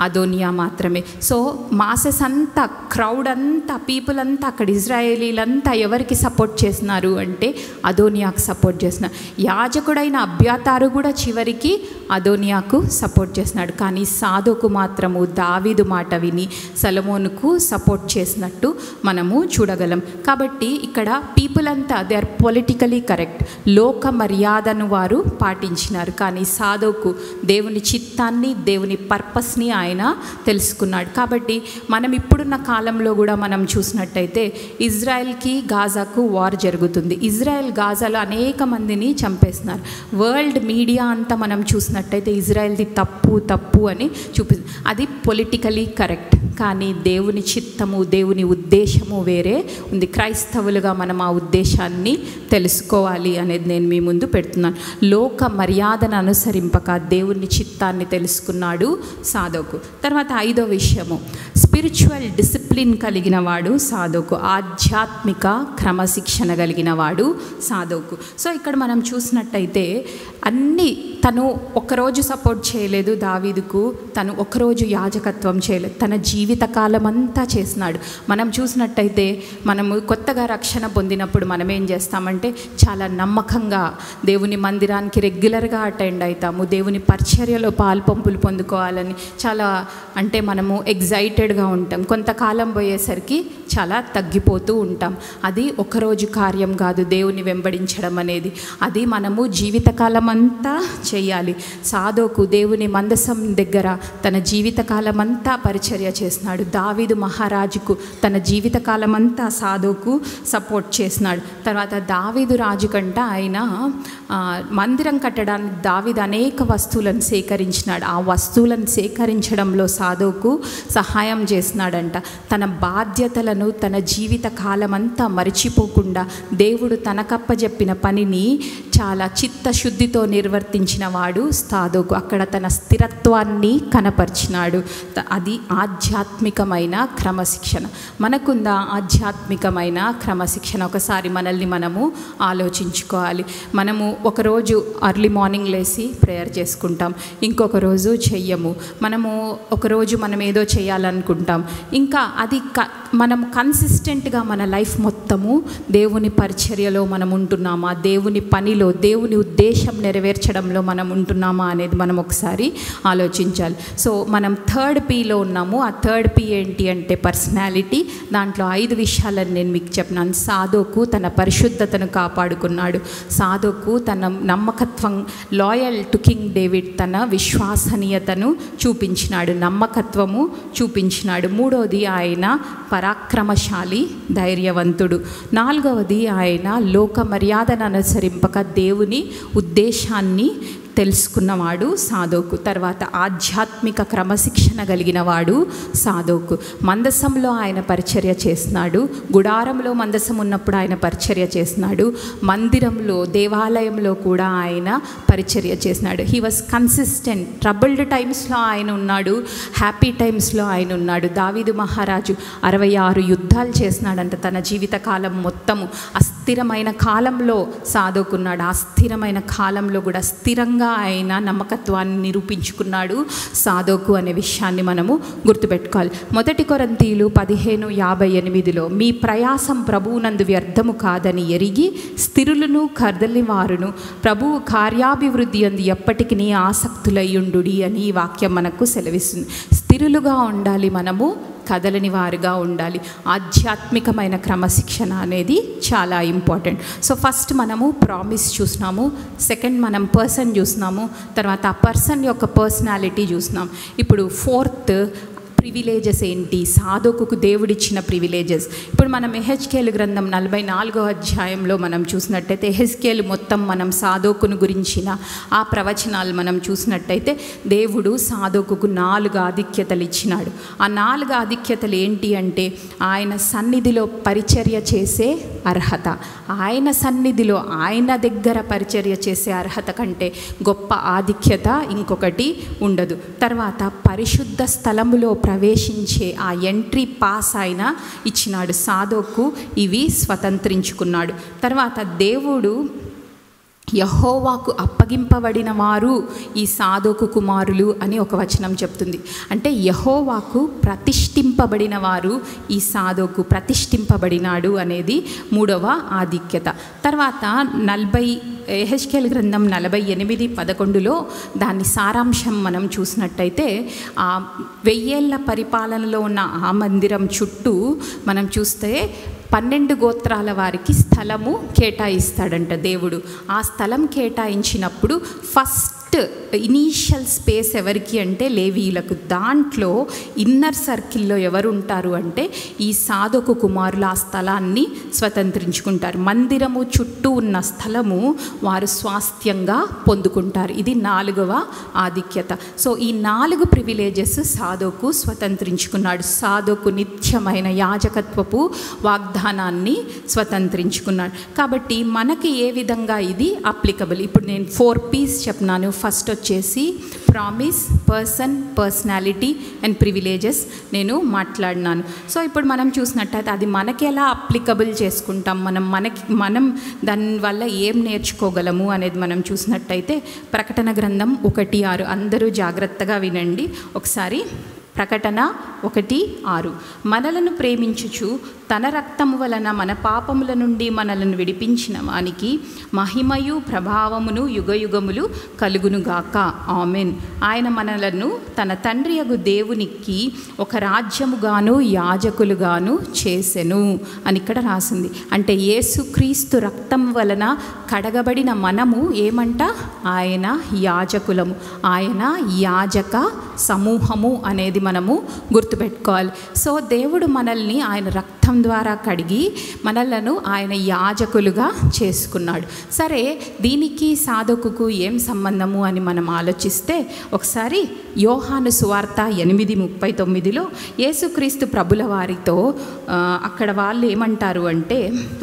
అదోనియా మాత్రమే. సో మాసెస్ అంతా, క్రౌడ్ అంతా, పీపుల్ అంతా, అక్కడ ఇజ్రాయేలీలంతా ఎవరికి సపోర్ట్ చేస్తున్నారు అంటే అదోనియాకు సపోర్ట్ చేస్తున్నారు. యాజకుడైన అబ్యాతారు కూడా చివరికి అదోనియాకు సపోర్ట్ చేస్తున్నాడు. కానీ సాదోకు మాత్రము దావీదు మాట విని సొలొమోనుకు సపోర్ట్ చేసినట్టు మనము చూడగలం. కాబట్టి ఇక్కడ పీపుల్ అంతా దే ఆర్ పొలిటికలీ కరెక్ట్, లోక మర్యాదను వారు పాటించినారు. కానీ సాదోకు దేవుని చిత్తాన్ని, దేవుని పర్పస్ని ఆయన తెలుసుకున్నాడు. కాబట్టి మనం ఇప్పుడున్న కాలంలో కూడా మనం చూసినట్టయితే ఇజ్రాయెల్కి గాజాకు వార్ జరుగుతుంది. ఇజ్రాయెల్ గాజాలో అనేక మందిని చంపేస్తున్నారు. వరల్డ్ మీడియా అంతా మనం చూసినట్టయితే ఇజ్రాయెల్ది తప్పు అని చూపిస్తుంది. అది పొలిటికలీ కరెక్ట్. కానీ దేవుని చిత్తము, దేవుని ఉద్దేశము వేరే ఉంది. క్రైస్తవులుగా మనం ఆ ఉద్దేశాన్ని తెలుసుకోవాలి అనేది నేను మీ ముందు పెడుతున్నాను. లోక మర్యాదను అనుసరింపక దేవుని చిత్తాన్ని తెలుసుకున్నాడు సాదోకు. తర్వాత 5వ విషయము, స్పిరిచువల్ డిసిప్లిన్ కలిగిన వాడు సాదోకు, ఆధ్యాత్మిక క్రమశిక్షణ కలిగిన వాడు సాదోకు. సో ఇక్కడ మనం చూసినట్టయితే అన్నీ తను ఒకరోజు సపోర్ట్ చేయలేదు దావీదుకు, తను ఒకరోజు యాజకత్వం చేయలేదు, తన జీవితకాలం అంతా చేసినాడు. మనం చూసినట్టయితే మనము కొత్తగా రక్షణ పొందినప్పుడు మనం ఏం చేస్తామంటే చాలా నమ్మకంగా దేవుని మందిరానికి రెగ్యులర్గా అటెండ్ అవుతాము. దేవుని పరిచర్యలో పాల్పంపులు పొందుకోవాలని చాలా అంటే మనము ఎగ్జైటెడ్గా ఉంటాం. కొంతకాలం పోయేసరికి చాలా తగ్గిపోతూ ఉంటాం. అది ఒకరోజు కార్యం కాదు దేవుని వెంబడించడం అనేది. అది మనము జీవితకాలం అంతా చేయాలి. సాదోకు దేవుని మందసం దగ్గర తన జీవితకాలం అంతా పరిచర్య చేసినాడు. దావీదు మహారాజుకు తన జీవితకాలం అంతా సాదోకు సపోర్ట్ చేసినాడు. తర్వాత దావీదు రాజు కంట ఆయన మందిరం కట్టడానికి దావీదు అనేక వస్తువులను సేకరించినాడు. ఆ వస్తువులను సేకరించడంలో సాదోకు సహాయం చేసినాడంట. తన బాధ్యతలను తన జీవిత కాలమంతా మరిచిపోకుండా దేవుడు తనకప్పజెప్పిన పనిని చాలా చిత్తశుద్ధితో నిర్వర్తించిన వాడు సాదోకు. అక్కడ తన స్థిరత్వాన్ని కనపరిచినాడు. అది ఆధ్యాత్మికమైన క్రమశిక్షణ. మనకుందా ఆధ్యాత్మికమైన క్రమశిక్షణ? ఒకసారి మనల్ని మనము ఆలోచించుకోవాలి. మనము ఒకరోజు అర్లీ మార్నింగ్ లేసి ప్రేయర్ చేసుకుంటాం, ఇంకొక రోజు చెయ్యము. మనము ఒకరోజు మనం ఏదో చేయాలనుకుంటాం, ఇంకా అది మనం కన్సిస్టెంట్గా మన లైఫ్ మొత్తము దేవుని పరిచర్యలో మనం ఉంటున్నామా, దేవుని పనిలో, దేవుని ఉద్దేశం నెరవేర్చడంలో మనం ఉంటున్నామా అనేది మనం ఒకసారి ఆలోచించాలి. సో మనం 3rd Pలో ఉన్నాము. ఆ 3rd P ఏంటి అంటే పర్సనాలిటీ. దాంట్లో 5 విషయాలను నేను మీకు చెప్పినాను. సాదోకు తన పరిశుద్ధతను కాపాడుకున్నాడు. సాదోకు తన నమ్మకత్వం, లాయల్ టు కింగ్ డేవిడ్, తన విశ్వసనీయతను చూపించినాడు, నమ్మకత్వము చూపించినాడు. 3వది ఆయన పరాక్రమశాలి, ధైర్యవంతుడు. 4వది ఆయన లోక మర్యాదను అనుసరింపక దేవుని ఉద్దేశాన్ని తెలుసుకున్నవాడు సాదోకు. తర్వాత ఆధ్యాత్మిక క్రమశిక్షణ కలిగిన వాడు సాదోకు. మందసంలో ఆయన పరిచర్య చేసినాడు. గుడారంలో మందసం ఉన్నప్పుడు ఆయన పరిచర్య చేసినాడు. మందిరంలో, దేవాలయంలో కూడా ఆయన పరిచర్య చేసినాడు. He was consistent. ట్రబుల్డ్ టైమ్స్లో ఆయన ఉన్నాడు, హ్యాపీ టైమ్స్లో ఆయన ఉన్నాడు. దావీదు మహారాజు 66 యుద్ధాలు చేసినాడంట తన జీవితకాలం మొత్తము. అస్థిరమైన కాలంలో సాదోకున్నాడు. ఆ స్థిరమైన కాలంలో కూడా స్థిరంగా ఆయన నమ్మకత్వాన్ని నిరూపించుకున్నాడు సాదోకు అనే విషయాన్ని మనము గుర్తుపెట్టుకోవాలి. 1 కొరింథీయులు 15:58 మీ ప్రయాసం ప్రభువునందు వ్యర్థము కాదని ఎరిగి స్థిరులను కదలని వారును ప్రభువు కార్యాభివృద్ధి అందు ఎప్పటికీ ఆసక్తులయ్యుండుడి అని ఈ వాక్యం మనకు సెలవిస్తుంది. స్థిరులుగా ఉండాలి, మనము కదలని వారుగా ఉండాలి. ఆధ్యాత్మికమైన క్రమశిక్షణ అనేది చాలా ఇంపార్టెంట్. సో ఫస్ట్ మనము ప్రామిస్ చూసినాము, సెకండ్ మనం పర్సన్ చూసినాము, తర్వాత ఆ పర్సన్ యొక్క పర్సనాలిటీ చూసినాం. ఇప్పుడు 4th ప్రివిలేజెస్ ఏంటి, సాదోకుకు దేవుడిచ్చిన ప్రివిలేజెస్. ఇప్పుడు మనం ఎహెచ్కేలు గ్రంథం 44వ అధ్యాయంలో మనం చూసినట్టయితే ఎహెచ్కేలు మొత్తం మనం సాదోకును గురించిన ఆ ప్రవచనాలు మనం చూసినట్టయితే దేవుడు సాదోకుకు 4 ఆధిక్యతలు ఇచ్చినాడు. ఆ 4 ఆధిక్యతలు ఏంటి అంటే ఆయన సన్నిధిలో పరిచర్య చేసే అర్హత, ఆయన సన్నిధిలో ఆయన దగ్గర పరిచర్య చేసే అర్హత కంటే గొప్ప ఆధిక్యత ఇంకొకటి ఉండదు. తర్వాత పరిశుద్ధ స్థలములో ప్రవేశించే ఆ ఎంట్రీ పాస్ ఆయన ఇచ్చినాడు. సాదోకు ఇవి స్వతంత్రించుకున్నాడు. తర్వాత దేవుడు యెహోవాకు అప్పగింపబడిన వారు ఈ సాదోకు కుమారులు అని ఒక వచనం చెప్తుంది. అంటే యెహోవాకు ప్రతిష్ఠింపబడిన వారు ఈ సాదోకు ప్రతిష్ఠింపబడినాడు అనేది 3వ ఆధిక్యత. తర్వాత ఎహెచ్కేలు గ్రంథం 48:11 దాని సారాంశం మనం చూసినట్టయితే ఆ 1000 ఏళ్ల పరిపాలనలో ఉన్న ఆ మందిరం చుట్టూ మనం చూస్తే 12 గోత్రాల వారికి స్థలము కేటాయిస్తాడంట దేవుడు. ఆ స్థలం కేటాయించినప్పుడు ఫస్ట్ ఇనీషియల్ స్పేస్ ఎవరికి అంటే లేవీయులకు. దాంట్లో ఇన్నర్ సర్కిల్లో ఎవరు ఉంటారు అంటే ఈ సాధోకు కుమారులు ఆ స్థలాన్ని స్వతంత్రించుకుంటారు. మందిరము చుట్టూ ఉన్న స్థలము వారు స్వాస్థ్యంగా పొందుకుంటారు. ఇది 4వ ఆధిక్యత. సో ఈ 4 ప్రివిలేజెస్ సాధోకు స్వతంత్రించుకున్నాడు. సాధోకు నిత్యమైన యాజకత్వపు వాగ్దానాన్ని స్వతంత్రించుకున్నాడు. కాబట్టి మనకి ఏ విధంగా ఇది అప్లికబుల్? ఇప్పుడు నేను 4 P's చెప్పినాను. ఫస్ట్ వచ్చేసి promise, person, personality and privileges నేను మాట్లాడినాను. సో ఇప్పుడు మనం చూసినట్టయితే అది మనకి ఎలా అప్లికబుల్ చేసుకుంటాం, మనం దానివల్ల ఏం నేర్చుకోగలము అనేది మనం చూసినట్టయితే ప్రకటన గ్రంథం 1:6 అందరూ జాగ్రత్తగా వినండి ఒకసారి. ప్రకటన 1:6 మనలను ప్రేమించుచు తన రక్తము వలన మన పాపముల నుండి మనలను విడిపించిన వానికి మహిమయు ప్రభావమును యుగయుగములు కలుగునుగాక. ఆమెన్. ఆయన మనలను తన తండ్రియగు దేవునికి ఒక రాజ్యముగాను యాజకులుగాను చేసెను అని ఇక్కడ రాసింది. అంటే యేసుక్రీస్తు రక్తం వలన కడగబడిన మనము ఏమంట? ఆయన యాజకులము, ఆయన యాజక సమూహము అనేది మనము గుర్తుపెట్టుకోవాలి. సో దేవుడు మనల్ని ఆయన రక్తం ద్వారా కడిగి మనలను ఆయన యాజకులుగా చేసుకున్నాడు. సరే, దీనికి సాధకుకు ఏం సంబంధము అని మనం ఆలోచిస్తే ఒకసారి యోహాను సువార్త 8:39లో యేసుక్రీస్తు ప్రభుల వారితో అక్కడ వాళ్ళు ఏమంటారు అంటే,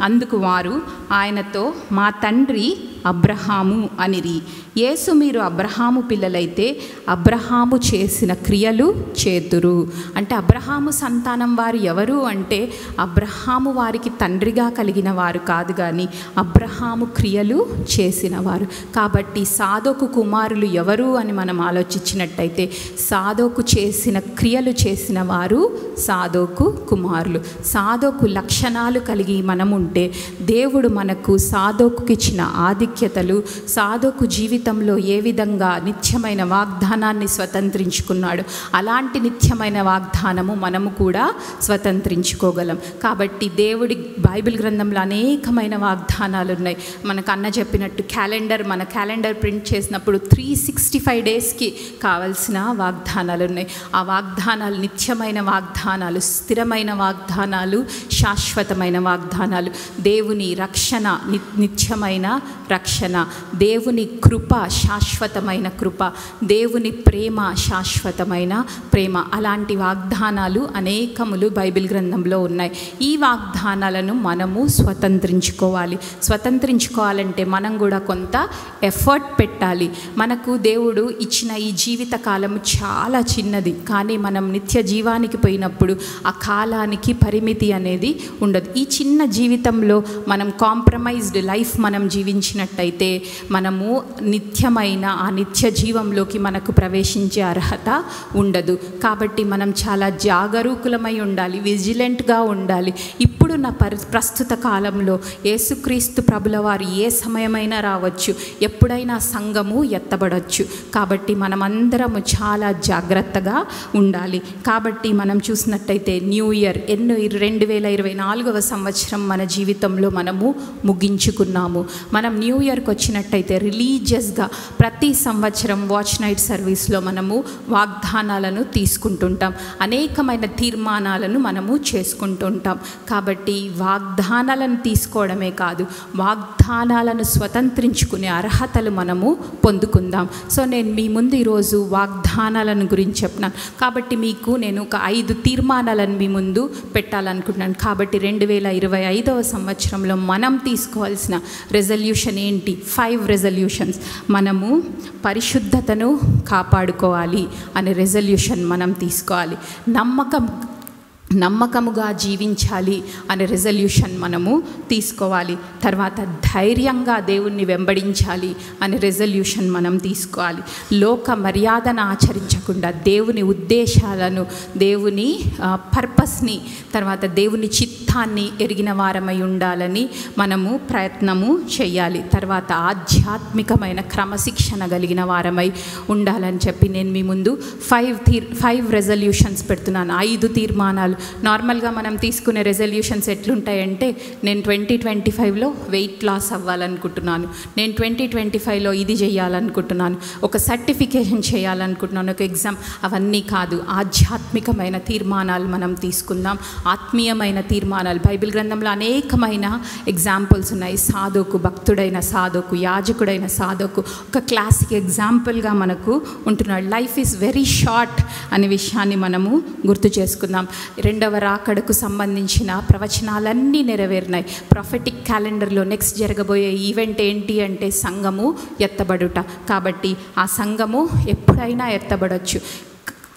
అందుకు వారు ఆయనతో మా తండ్రి అబ్రహాము అనిరి. యేసు మీరు అబ్రహాము పిల్లలైతే అబ్రహాము చేసిన క్రియలు చేతురు. అంటే అబ్రహాము సంతానం వారు ఎవరు అంటే అబ్రహాము వారికి తండ్రిగా కలిగిన వారు కాదు, కానీ అబ్రహాము క్రియలు చేసిన వారు. కాబట్టి సాధోకు కుమారులు ఎవరు అని మనం ఆలోచించినట్టయితే సాధోకు చేసిన క్రియలు చేసిన వారు సాధోకు కుమారులు. సాధోకు లక్షణాలు కలిగి మనం ఉంటే దేవుడు మనకు సాధోకుకి ఇచ్చిన ఆధిక్యతలు, సాధోకు జీవితంలో ఏ విధంగా నిత్యమైన వాగ్దానాన్ని స్వతంత్రించుకున్నాడు అలాంటి నిత్యమైన వాగ్దానము మనము కూడా స్వతంత్రించుకోగలం. కాబట్టి దేవుడి బైబిల్ గ్రంథంలో అనేకమైన వాగ్దానాలు ఉన్నాయి. మనకు అన్న చెప్పినట్టు మన క్యాలెండర్ ప్రింట్ చేసినప్పుడు 365 డేస్కి కావలసిన వాగ్దానాలు ఉన్నాయి. ఆ వాగ్దానాలు నిత్యమైన వాగ్దానాలు, స్థిరమైన వాగ్దానాలు, శాశ్వతమైన వాగ్దానాలు. దేవుని రక్షణ నిత్యమైన రక్షణ, దేవుని కృప శాశ్వతమైన కృప, దేవుని ప్రేమ శాశ్వతమైన ప్రేమ. అలాంటి వాగ్దానాలు అనేకములు బైబిల్ గ్రంథంలో ఉన్నాయి. ఈ వాగ్దానాలను మనము స్వతంత్రించుకోవాలంటే మనం కూడా కొంత ఎఫర్ట్ పెట్టాలి. మనకు దేవుడు ఇచ్చిన ఈ జీవిత కాలం చాలా చిన్నది, కానీ మనం నిత్య జీవానికి పోయినప్పుడు ఆ కాలానికి పరిమితి అనేది ఉండదు. ఈ చిన్న జీవితంలో మనం కాంప్రమైజ్డ్ లైఫ్ మనం జీవించినట్టయితే మనము నిత్యమైన ఆ నిత్య జీవంలోకి మనకు ప్రవేశించే అర్హత ఉండదు. కాబట్టి మనం చాలా జాగరూకులమై ఉండాలి, విజిలెంట్గా ఉండాలి. ఇప్పుడున్న ప్రస్తుత కాలంలో యేసుక్రీస్తు ప్రభుల వారు ఏ సమయమైనా రావచ్చు, ఎప్పుడైనా సంఘము ఎత్తబడవచ్చు. కాబట్టి మనమందరము చాలా జాగ్రత్తగా ఉండాలి. కాబట్టి మనం చూసినట్టయితే న్యూ ఇయర్ 2024వ సంవత్సరం మన జీవితంలో మనము ముగించుకున్నాము. మనం న్యూ ఇయర్కి వచ్చినట్టయితే రిలీజియస్గా ప్రతి సంవత్సరం వాచ్ నైట్ సర్వీస్లో మనము వాగ్దానాలను తీసుకుంటుంటాం, అనేకమైన తీర్మానాలను మనము చేసుకుంటుంటాం. కాబట్టి వాగ్దానాలను తీసుకోవడమే కాదు, వాగ్దానాలను స్వతంత్రించుకునే అర్హతలు మనము పొందుకుందాం. సో నేను మీ ముందు ఈరోజు వాగ్దానాలను గురించి చెప్పినాను. కాబట్టి మీకు నేను ఒక 5 తీర్మానాలను మీ ముందు పెట్టాలనుకుంటున్నాను. కాబట్టి 2025వ సంవత్సరంలో మనం తీసుకోవాల్సిన రెజల్యూషన్ ఏంటి? 5 రెజల్యూషన్స్. మనము పరిశుద్ధతను కాపాడుకోవాలి అనే రెజల్యూషన్ మనం తీసుకోవాలి. నమ్మకముగా జీవించాలి అనే రెజల్యూషన్ మనము తీసుకోవాలి. తర్వాత ధైర్యంగా దేవుణ్ణి వెంబడించాలి అనే రెజల్యూషన్ మనం తీసుకోవాలి. లోక మర్యాదను ఆచరించకుండా దేవుని ఉద్దేశాలను, దేవుని పర్పస్ని, తర్వాత దేవుని చిత్తాన్ని కష్టాన్ని ఎరిగిన వారమై ఉండాలని మనము ప్రయత్నము చేయాలి. తర్వాత ఆధ్యాత్మికమైన క్రమశిక్షణ కలిగిన వారమై ఉండాలని చెప్పి నేను మీ ముందు 5 రెజల్యూషన్స్ పెడుతున్నాను. 5 తీర్మానాలు. నార్మల్గా మనం తీసుకునే రెజల్యూషన్స్ ఎట్లుంటాయంటే, నేను 2025లో వెయిట్ లాస్ అవ్వాలనుకుంటున్నాను, నేను 2025లో ఇది చేయాలనుకుంటున్నాను, ఒక సర్టిఫికేషన్ చేయాలనుకుంటున్నాను, ఒక ఎగ్జామ్. అవన్నీ కాదు. ఆధ్యాత్మికమైన తీర్మానాలు మనం తీసుకుందాం. ఆత్మీయమైన తీర్మానాలు. బైబిల్ గ్రంథంలో అనేకమైన ఎగ్జాంపుల్స్ ఉన్నాయి. సాధోకు, భక్తుడైన సాధోకు, యాజకుడైన సాధోకు ఒక క్లాసిక్ ఎగ్జాంపుల్గా మనకు ఉంటున్నాడు. లైఫ్ ఈజ్ వెరీ షార్ట్ అనే విషయాన్ని మనము గుర్తు చేసుకుందాం. 2వ రాకడకు సంబంధించిన ప్రవచనాలన్నీ నెరవేరినాయి. ప్రొఫెటిక్ క్యాలెండర్లో నెక్స్ట్ జరగబోయే ఈవెంట్ ఏంటి అంటే సంఘము ఎత్తబడుట. కాబట్టి ఆ సంఘము ఎప్పుడైనా ఎత్తబడవచ్చు.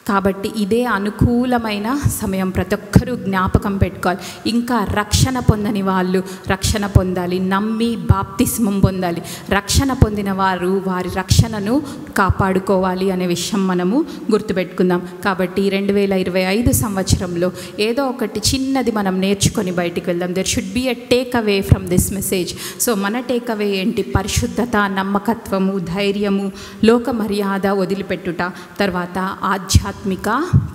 కాబట్టి ఇదే అనుకూలమైన సమయం. ప్రతి ఒక్కరూ జ్ఞాపకం పెట్టుకోవాలి. ఇంకా రక్షణ పొందని వాళ్ళు రక్షణ పొందాలి, నమ్మి బాప్తిస్మం పొందాలి. రక్షణ పొందిన వారు వారి రక్షణను కాపాడుకోవాలి అనే విషయం మనము గుర్తుపెట్టుకుందాం. కాబట్టి 2025 సంవత్సరంలో ఏదో ఒకటి చిన్నది మనం నేర్చుకొని బయటికి వెళ్దాం. There should be a take away from this message. So మన టేక్ అవే ఏంటి? పరిశుద్ధత, నమ్మకత్వము, ధైర్యము, లోక మర్యాద వదిలిపెట్టుట, తర్వాత ఆధ్యాత్మిక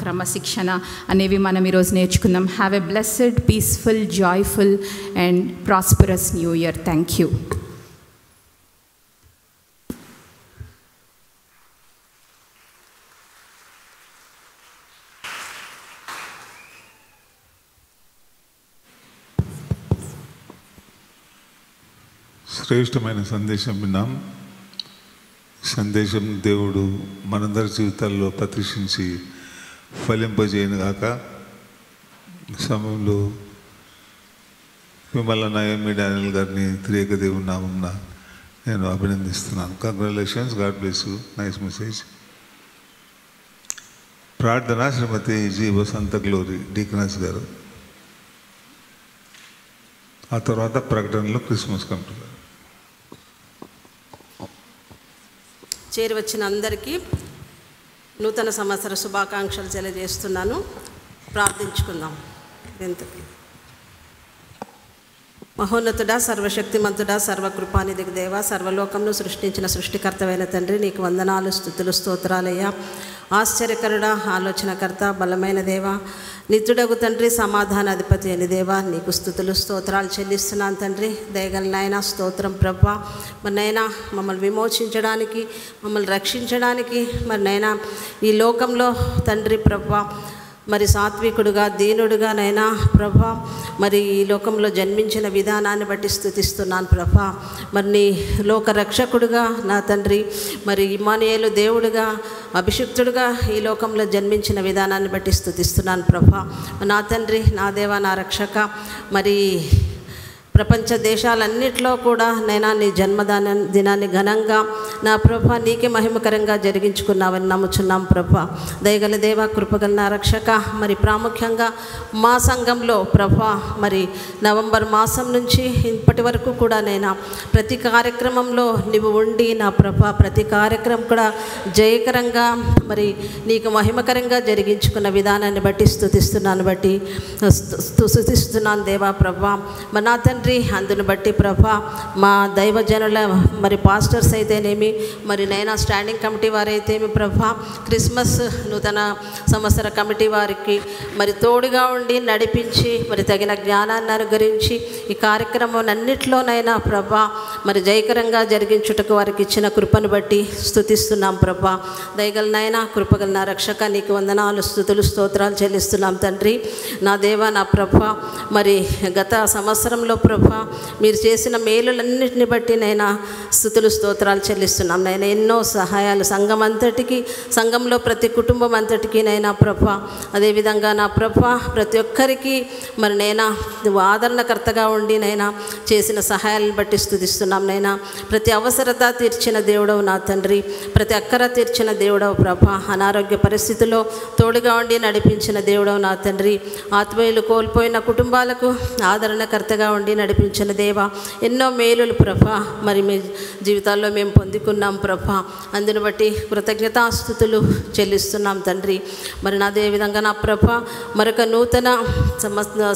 క్రమశిక్షణ అనేవి మనం ఈరోజు నేర్చుకుందాం. Have a blessed, peaceful, joyful and prosperous new year. Thank you. శ్రేష్టమైన సందేశం విన్నాం. సందేశం దేవుడు మనందరి జీవితాల్లో ప్రతిష్ఠించి ఫలింపజేయను గాక. సమయంలో విమల నాయమి డానియల్ గారిని త్రియేక దేవుని నామమున నేను అభినందిస్తున్నాను. Congratulations, God bless you. Nice message. ప్రార్థన శ్రీమతి జి వసంత గ్లోరీ డీకనస్ గారు. ఆ తర్వాత ప్రకటనలో క్రిస్మస్ కమిటీ గారు. చేరివచ్చిన అందరికీ నూతన సంవత్సర శుభాకాంక్షలు తెలియజేస్తున్నాను. ప్రార్థించుకుందాం. ఎంతకి మహోన్నతుడా, సర్వశక్తిమంతుడా, సర్వకృపానిధికి దేవ, సర్వలోకంను సృష్టించిన సృష్టికర్తమైన తండ్రి, నీకు వందనాలు, స్తుతులు, స్తోత్రాలయ్యా. ఆశ్చర్యకరుడా, ఆలోచనకర్త, బలమైన దేవ, నిత్యుడగు తండ్రి, సమాధానాధిపతి అని దేవ, నీకు స్తుతులు స్తోత్రాలు చెల్లిస్తున్నాను తండ్రి. దయగల నాయన స్తోత్రం ప్రభా. మరి నైనా మమ్మల్ని విమోచించడానికి, మమ్మల్ని రక్షించడానికి, మరి నైనా ఈ లోకంలో తండ్రి ప్రభా మరి సాత్వికుడుగా, దీనుడుగా నైనా ప్రభా మరి ఈ లోకంలో జన్మించిన విధానాన్ని బట్టి స్తుతిస్తున్నాను ప్రభా. మరి నీ లోక రక్షకుడుగా నా తండ్రి, మరి ఇమ్మానుయేలు దేవుడుగా, అభిషిక్తుడుగా ఈ లోకంలో జన్మించిన విధానాన్ని బట్టి స్తుతిస్తున్నాను ప్రభా. నా తండ్రి, నా దేవ, నా రక్షక, మరి ప్రపంచ దేశాలన్నింటిలో కూడా నైనా నీ దినాన్ని ఘనంగా నా ప్రభా నీకే మహిమకరంగా జరిగించుకున్నావని నమ్ముచున్నాం ప్రభా. దయగల దేవ, కృపగల నా రక్షక, మరి ప్రాముఖ్యంగా మా సంఘంలో ప్రభా మరి నవంబర్ మాసం నుంచి ఇప్పటి వరకు కూడా నైనా ప్రతి కార్యక్రమంలో నీవు ఉండి నా ప్రభా ప్రతి కార్యక్రమం కూడా జయకరంగా మరి నీకు మహిమకరంగా జరిగించుకున్న విధానాన్ని బట్టి స్తుతిస్తున్నాను దేవా ప్రభా. మరి నా తండ్రి, అందును బట్టి ప్రభా మా దైవజనుల మరి పాస్టర్స్ అయితేనేమి, మరి నైనా స్టాండింగ్ కమిటీ వారైతేమి ప్రభా, క్రిస్మస్ నూతన సంవత్సర కమిటీ వారికి మరి తోడుగా ఉండి నడిపించి మరి తగిన జ్ఞానాన్ని అనుగ్రహించి ఈ కార్యక్రమం అన్నింటిలోనైనా ప్రభా మరి జయకరంగా జరిగించుటకు వారికి ఇచ్చిన కృపను బట్టి స్తుతిస్తున్నాం ప్రభా. దయగలనైనా, కృపగల నా రక్షక, నీకు వందనాలు, స్తుతులు, స్తోత్రాలు చెల్లిస్తున్నాం తండ్రి. నా దేవ, నా ప్రభా మరి గత సంవత్సరంలో ప్రభా మీరు చేసిన మేలులన్నింటిని బట్టి నైనా స్తుతులు, స్తోత్రాలు చెల్లిస్తున్నాం నైనా. ఎన్నో సహాయాలు సంఘం అంతటికి, సంఘంలో ప్రతి కుటుంబం అంతటికి నైనా ప్రభా, అదేవిధంగా నా ప్రభా ప్రతి ఒక్కరికి మరి నైనా నువ్వు ఆదరణకర్తగా ఉండి నైనా చేసిన సహాయాలను బట్టి స్తుతిస్తున్నాం చెల్లిస్తున్నాం నైనా. ప్రతి అవసరత తీర్చిన దేవుడవు నా తండ్రి, ప్రతి అక్కర తీర్చిన దేవుడవు ప్రభా. అనారోగ్య పరిస్థితుల్లో తోడుగా ఉండి నడిపించిన దేవుడవు నా తండ్రి. ఆత్మీయులు కోల్పోయిన కుటుంబాలకు ఆదరణకర్తగా ఉండి నడిపించిన దేవా. ఎన్నో మేలులు ప్రభా మరి మీ జీవితాల్లో మేము పొందుకున్నాం ప్రభా. అందుని బట్టి కృతజ్ఞతాస్తుతులు చెల్లిస్తున్నాం తండ్రి. మరి అదే విధంగా నా ప్రభా మరొక నూతన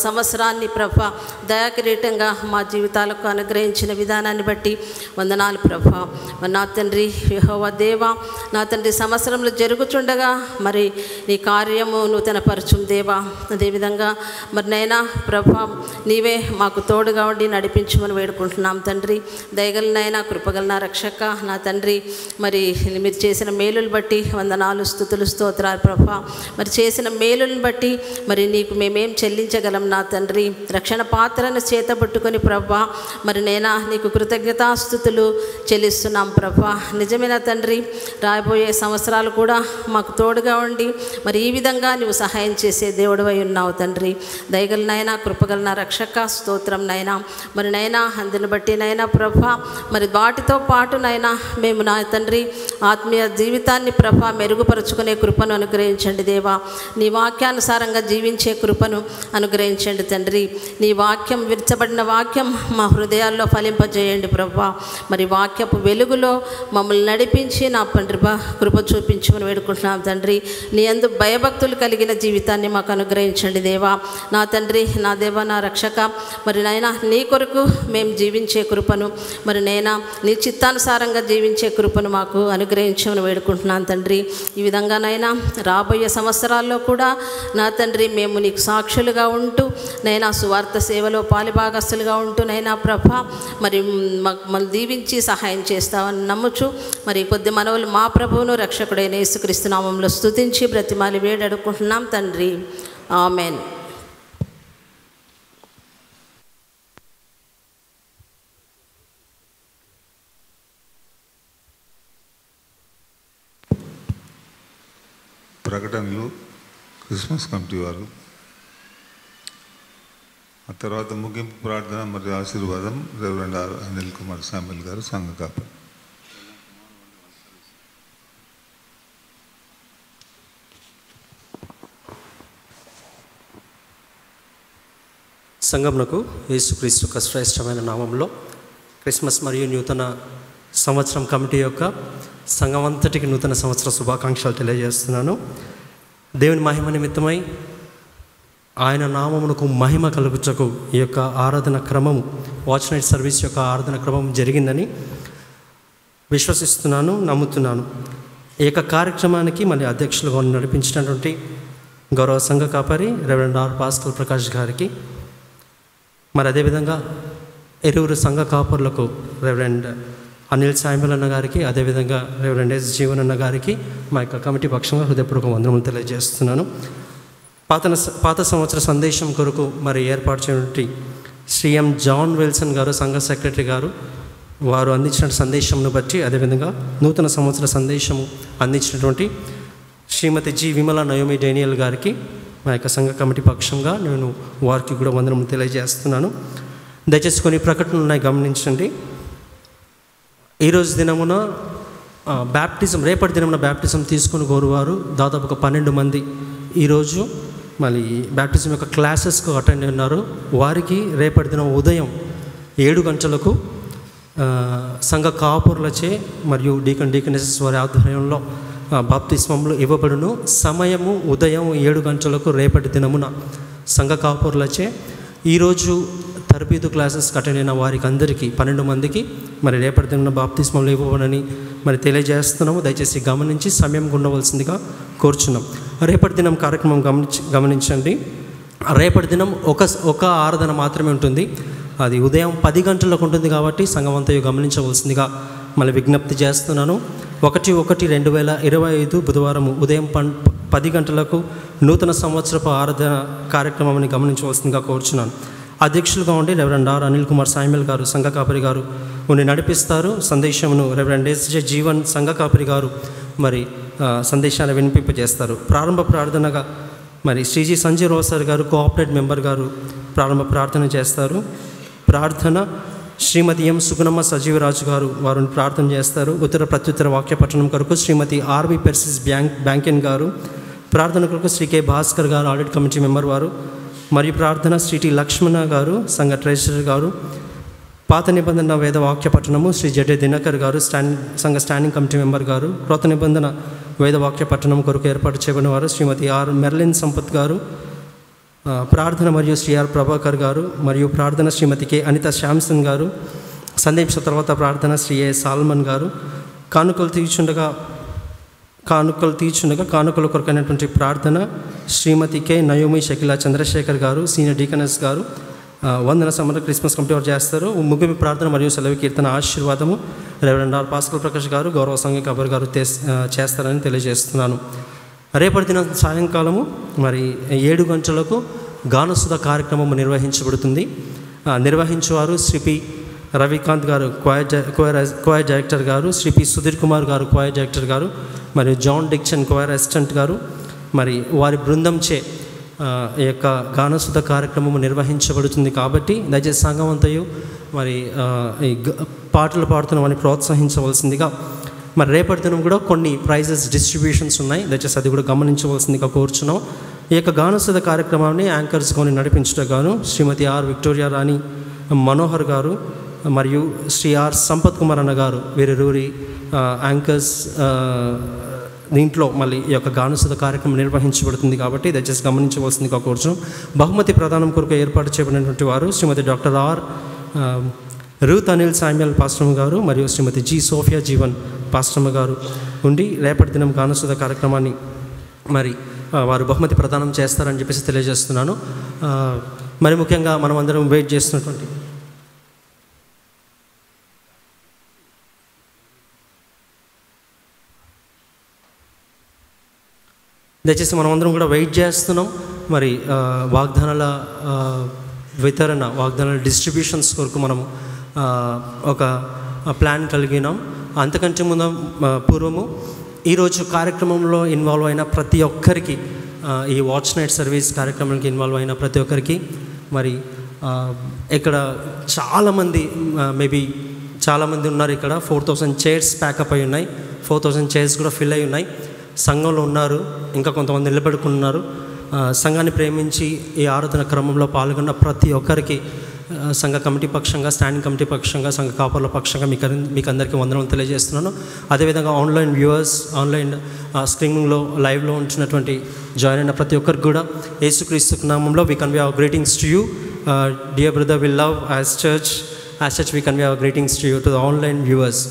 సంవత్సరాన్ని ప్రభా దయాకిరీటంగా మా జీవితాలకు అనుగ్రహించిన విధానాన్ని బట్టి వందనాలు ప్రభా. మరి నా తండ్రి యెహోవా దేవా, నా తండ్రి సంవత్సరంలో జరుగుతుండగా మరి నీ కార్యము నూతన పరచుం దేవా. అదేవిధంగా మరి నైనా ప్రభా నీవే మాకు తోడుగా ఉండి నడిపించమని వేడుకుంటున్నాం తండ్రి. దయగలనైనా కృపగలన రక్షక నా తండ్రి, మరి మీరు చేసిన మేలులు బట్టి వందనాలు స్తుతులు స్తోత్రాలు ప్రభా. మరి చేసిన మేలులను బట్టి మరి నీకు మేమేం చెల్లించగలం నా తండ్రి. రక్షణ పాత్రను చేతబట్టుకొని ప్రభా మరి నేనా నీకు కృతజ్ఞతాస్తుతులు చెల్లిస్తున్నాం ప్రభా. నిజమైన తండ్రి, రాబోయే సంవత్సరాలు కూడా మాకు తోడుగా ఉండి మరి ఈ విధంగా నువ్వు సహాయం చేసే దేవుడివై ఉన్నావు తండ్రి. దయగలనైనా కృపగలన రక్షక స్తోత్రం నైనా. మరి నైనా అందుని బట్టి నైనా ప్రభా మరి వాటితో పాటు నైనా మేము నా తండ్రి ఆత్మీయ జీవితాన్ని ప్రభా మెరుగుపరుచుకునే కృపను అనుగ్రహించండి దేవా. నీ వాక్యానుసారంగా జీవించే కృపను అనుగ్రహించండి తండ్రి. నీ వాక్యం విరచబడిన వాక్యం మా హృదయాల్లో ఫలింపజేయండి ప్రభా. మరి వాక్యపు వెలుగులో మమ్మల్ని నడిపించి నా తండ్రి కృప చూపించమని వేడుకుంటున్నాం తండ్రి. నీ యందు భయభక్తులు కలిగిన జీవితాన్ని మాకు అనుగ్రహించండి దేవా. నా తండ్రి నా దేవా నా రక్షక మరి నైనా నీ కొరకు మేము జీవించే కృపను మరి నైనా నీ చిత్తానుసారంగా జీవించే కృపను మాకు అనుగ్రహించమని వేడుకుంటున్నాను తండ్రి. ఈ విధంగానైనా రాబోయే సంవత్సరాల్లో కూడా నా తండ్రి మేము నీకు సాక్షులుగా ఉంటూ నైనా సువార్త సేవలో పాలిభాగస్తులుగా ఉంటూ నైనా ప్రభా మరి మమ్మల్ని దీవించి సహాయం చేస్తామని నమ్ముచు మరి కొద్ది మనవులు మా ప్రభువును రక్షకుడైన యేసుక్రీస్తు నామములో స్తుతించి బ్రతిమాలి వేడుకుంటున్నాం తండ్రి. ఆమెన్. ప్రకటనలు క్రిస్మస్ కమిటీ వారు, ఆ తర్వాత ముగింపు ప్రార్థన మరియు ఆశీర్వాదం reverend are Anil Kumar Samuel గారు, సంఘ కాపరి. సంఘమునకు యేసుక్రీస్తు యొక్క శ్రేష్టమైన నామంలో క్రిస్మస్ మరియు నూతన సంవత్సరం కమిటీ యొక్క సంఘం అంతటికి నూతన సంవత్సర శుభాకాంక్షలు తెలియజేస్తున్నాను. దేవుని మహిమ నిమిత్తమై ఆయన నామమునకు మహిమ కలుగుటకు ఈ యొక్క ఆరాధన క్రమము, వాచ్ నైట్ సర్వీస్ యొక్క ఆరాధన క్రమం జరిగిందని విశ్వసిస్తున్నాను, నమ్ముతున్నాను. ఈ యొక్క కార్యక్రమానికి మళ్ళీ అధ్యక్షులుగా నడిపించినటువంటి గౌరవ సంఘ కాపరి రెవరెండ్ ఆర్ పాస్కల్ ప్రకాష్ గారికి, మరి అదేవిధంగా ఇరువురు సంఘ కాపరులకు రెవరెండ్ అనిల్ సామ్యుల్ అన్న గారికి, అదేవిధంగా రెవరెండ్ ఎస్ జీవన్ అన్న గారికి మా యొక్క కమిటీ పక్షంగా హృదయపూర్వక వందనములు తెలియజేస్తున్నాను. పాత సంవత్సర సందేశం కొరకు మరి ఏర్పాటు చేయనటువంటి శ్రీఎం జాన్ విల్సన్ గారు, సంఘ సెక్రటరీ గారు, వారు అందించిన సందేశంను బట్టి, అదేవిధంగా నూతన సంవత్సర సందేశము అందించినటువంటి శ్రీమతి జి విమల నయోమి డేనియల్ గారికి మా యొక్క సంఘ కమిటీ పక్షంగా నేను వారికి కూడా వందనములు తెలియజేస్తున్నాను. దయచేసి కొన్ని ప్రకటనలు ఉన్నాయి, గమనించండి. ఈరోజు దినమున బ్యాప్టిజం, రేపటి దినమున బ్యాప్టిజం తీసుకుని కోరువారు దాదాపు ఒక 12 మంది ఈరోజు మళ్ళీ బ్యాప్టిజం యొక్క క్లాసెస్కు అటెండ్ ఉన్నారు. వారికి రేపటి దినం ఉదయం 7 గంటలకు సంఘ కాపురులచే మరియు డీకనెసెస్ వారి ఆధ్వర్యంలో బాప్తిస్మములు ఇవ్వబడును. సమయము ఉదయం 7 గంటలకు రేపటి దినమున సంఘ కాపురులచే. ఈరోజు తరబీదు క్లాసెస్కి అటెండ్ అయిన వారికి అందరికీ 12 మందికి మరి రేపటి దినమున బాప్తిస్మములు ఇవ్వబడని మరి తెలియజేస్తున్నాము. దయచేసి గమనించి సమయం ఉండవలసిందిగా కోరుచున్నాం. రేపటి దినం కార్యక్రమం గమనించండి. రేపటి దినం ఒక ఆరాధన మాత్రమే ఉంటుంది. అది ఉదయం 10 గంటలకు ఉంటుంది కాబట్టి సంఘం అంతా గమనించవలసిందిగా మళ్ళీ విజ్ఞప్తి చేస్తున్నాను. 1/1/2025 బుధవారం ఉదయం 10 గంటలకు నూతన సంవత్సరపు ఆరాధన కార్యక్రమాన్ని గమనించవలసిందిగా కోరుచున్నాను. అధ్యక్షులుగా ఉండి reverend are Anil Kumar Samuel గారు, సంఘ కాపరి గారు ఉండి నడిపిస్తారు. సందేశమును రెవరెండ్ ఎస్ జీవన్ సంఘ కాపరి గారు మరి సందేశాన్ని వినిపింపజేస్తారు. ప్రారంభ ప్రార్థనగా మరి శ్రీజీ సంజయ్ రావు సార్ గారు, కోఆపరేట్ మెంబర్ గారు ప్రారంభ ప్రార్థన చేస్తారు. ప్రార్థన శ్రీమతి ఎం సుగుణమ్మ సజీవరాజు గారు వారిని ప్రార్థన చేస్తారు. ఉత్తర ప్రత్యుత్తర వాక్య పఠనం కొరకు శ్రీమతి ఆర్వి పెర్సిస్ బ్యాంకెన్ గారు, ప్రార్థన కొరకు శ్రీ కె భాస్కర్ గారు ఆడిట్ కమిటీ మెంబర్ వారు, మరియు ప్రార్థన శ్రీ టి లక్ష్మణ గారు సంఘ ట్రెజరర్ గారు, పాత నిబంధన వేద వాక్య పట్టణము శ్రీ జడ్డే దినకర్ గారు సంఘ స్టాండింగ్ కమిటీ మెంబర్ గారు, క్రొత్త నిబంధన వేద వాక్య పట్టణం కొరకు ఏర్పాటు చేయబడిన వారు శ్రీమతి ఆర్ మెర్లిన్ సంపత్ గారు, ప్రార్థన మరియు శ్రీ ఆర్ ప్రభాకర్ గారు, మరియు ప్రార్థన శ్రీమతి కె అనిత శ్యామ్సన్ గారు, సందేశ తర్వాత ప్రార్థన శ్రీ ఏ సాల్మన్ గారు, కానుకలు కానుకల కొరకైనటువంటి ప్రార్థన శ్రీమతి కె నయోమి షకిలా చంద్రశేఖర్ గారు, సీనియర్ డీకనస్ గారు, వందన సమర క్రిస్మస్ కమిటీ వారు చేస్తారు. ముగింపు ప్రార్థన మరియు సెలవు కీర్తన ఆశీర్వాదము రెవరెండ్ ఆర్ పాస్కల్ ప్రకాష్ గారు, గౌరవ సంఘ కబర్ గారు చేస్తారని తెలియజేస్తున్నాను. రేపటి దిన సాయంకాలము మరి 7 గంటలకు గానసుధ కార్యక్రమం నిర్వహించబడుతుంది. నిర్వహించేవారు శ్రీ పి రవికాంత్ గారు క్వైర్ డైరెక్టర్ గారు, శ్రీ పి సుధీర్ కుమార్ గారు క్వైర్ డైరెక్టర్ గారు, మరియు జాన్ డిక్సన్ క్వైర్ అసిస్టెంట్ గారు. మరి వారి బృందంచే ఈ యొక్క గానసుధ కార్యక్రమం నిర్వహించబడుతుంది. కాబట్టి దయచేసి సంఘం అంతయు మరి ఈ పాటలు పాడుతున్న వారిని ప్రోత్సహించవలసిందిగా. మరి రేపటి దినం కూడా కొన్ని ప్రైజెస్ డిస్ట్రిబ్యూషన్స్ ఉన్నాయి, దయచేసి అది కూడా గమనించవలసిందిగా కోరుచున్నాం. ఈ యొక్క గానసుధ కార్యక్రమాన్ని యాంకర్స్గా నడిపించటగాను శ్రీమతి ఆర్ విక్టోరియా రాణి మనోహర్ గారు మరియు శ్రీ ఆర్ సంపత్ కుమార్ అన్న గారు వీరిరువురి యాంకర్స్ దీంట్లో మళ్ళీ ఈ యొక్క గానసుధ కార్యక్రమం నిర్వహించబడుతుంది. కాబట్టి దయచేసి గమనించవలసిందిగా కోరుచున్నాం. బహుమతి ప్రదానం కొరకు ఏర్పాటు చేయబడినటువంటి వారు Shrimati doctor R Ruth Anil Samuel Pastam గారు మరియు శ్రీమతి జి సోఫియా జీవన్ పాస్టమ్ గారు ఉండి రేపటి దినం గానసుధ కార్యక్రమాన్ని మరి వారు బహుమతి ప్రదానం చేస్తారని చెప్పేసి తెలియజేస్తున్నాను. మరి ముఖ్యంగా మనం అందరం వెయిట్ చేస్తున్నటువంటి దయచేసి మనం అందరం కూడా వెయిట్ చేస్తున్నాం. మరి వాగ్దానాల వితరణ, వాగ్దానాల డిస్ట్రిబ్యూషన్స్ కొరకు మనం ఒక ప్లాన్ కలిగినాం. అంతకంటే పూర్వము ఈరోజు కార్యక్రమంలో ఇన్వాల్వ్ అయిన ప్రతి ఒక్కరికి, ఈ వాచ్ నైట్ సర్వీస్ కార్యక్రమానికి ఇన్వాల్వ్ అయిన ప్రతి ఒక్కరికి మరి ఇక్కడ చాలామంది మేబీ చాలామంది ఉన్నారు. ఇక్కడ 4000 చైర్స్ ప్యాకప్ అయి ఉన్నాయి, 4000 చైర్స్ కూడా ఫిల్ అయి ఉన్నాయి. సంఘంలో ఉన్నారు, ఇంకా కొంతమంది నిలబెడుకున్నారు. సంఘాన్ని ప్రేమించి ఈ ఆరాధన క్రమంలో పాల్గొన్న ప్రతి ఒక్కరికి సంఘ కమిటీ పక్షంగా, స్టాండింగ్ కమిటీ పక్షంగా, సంఘ కాపర్ల పక్షంగా మీకు అందరికీ వందనాలు తెలియజేస్తున్నాను. అదేవిధంగా ఆన్లైన్ వ్యూవర్స్, ఆన్లైన్ స్ట్రీమింగ్లో లైవ్లో ఉంటున్నటువంటి జాయిన్ అయిన ప్రతి ఒక్కరికి కూడా యేసుక్రీస్తు నామంలో we convey our greetings to you. Dear brother, we love as church we convey our greetings to you to the online viewers.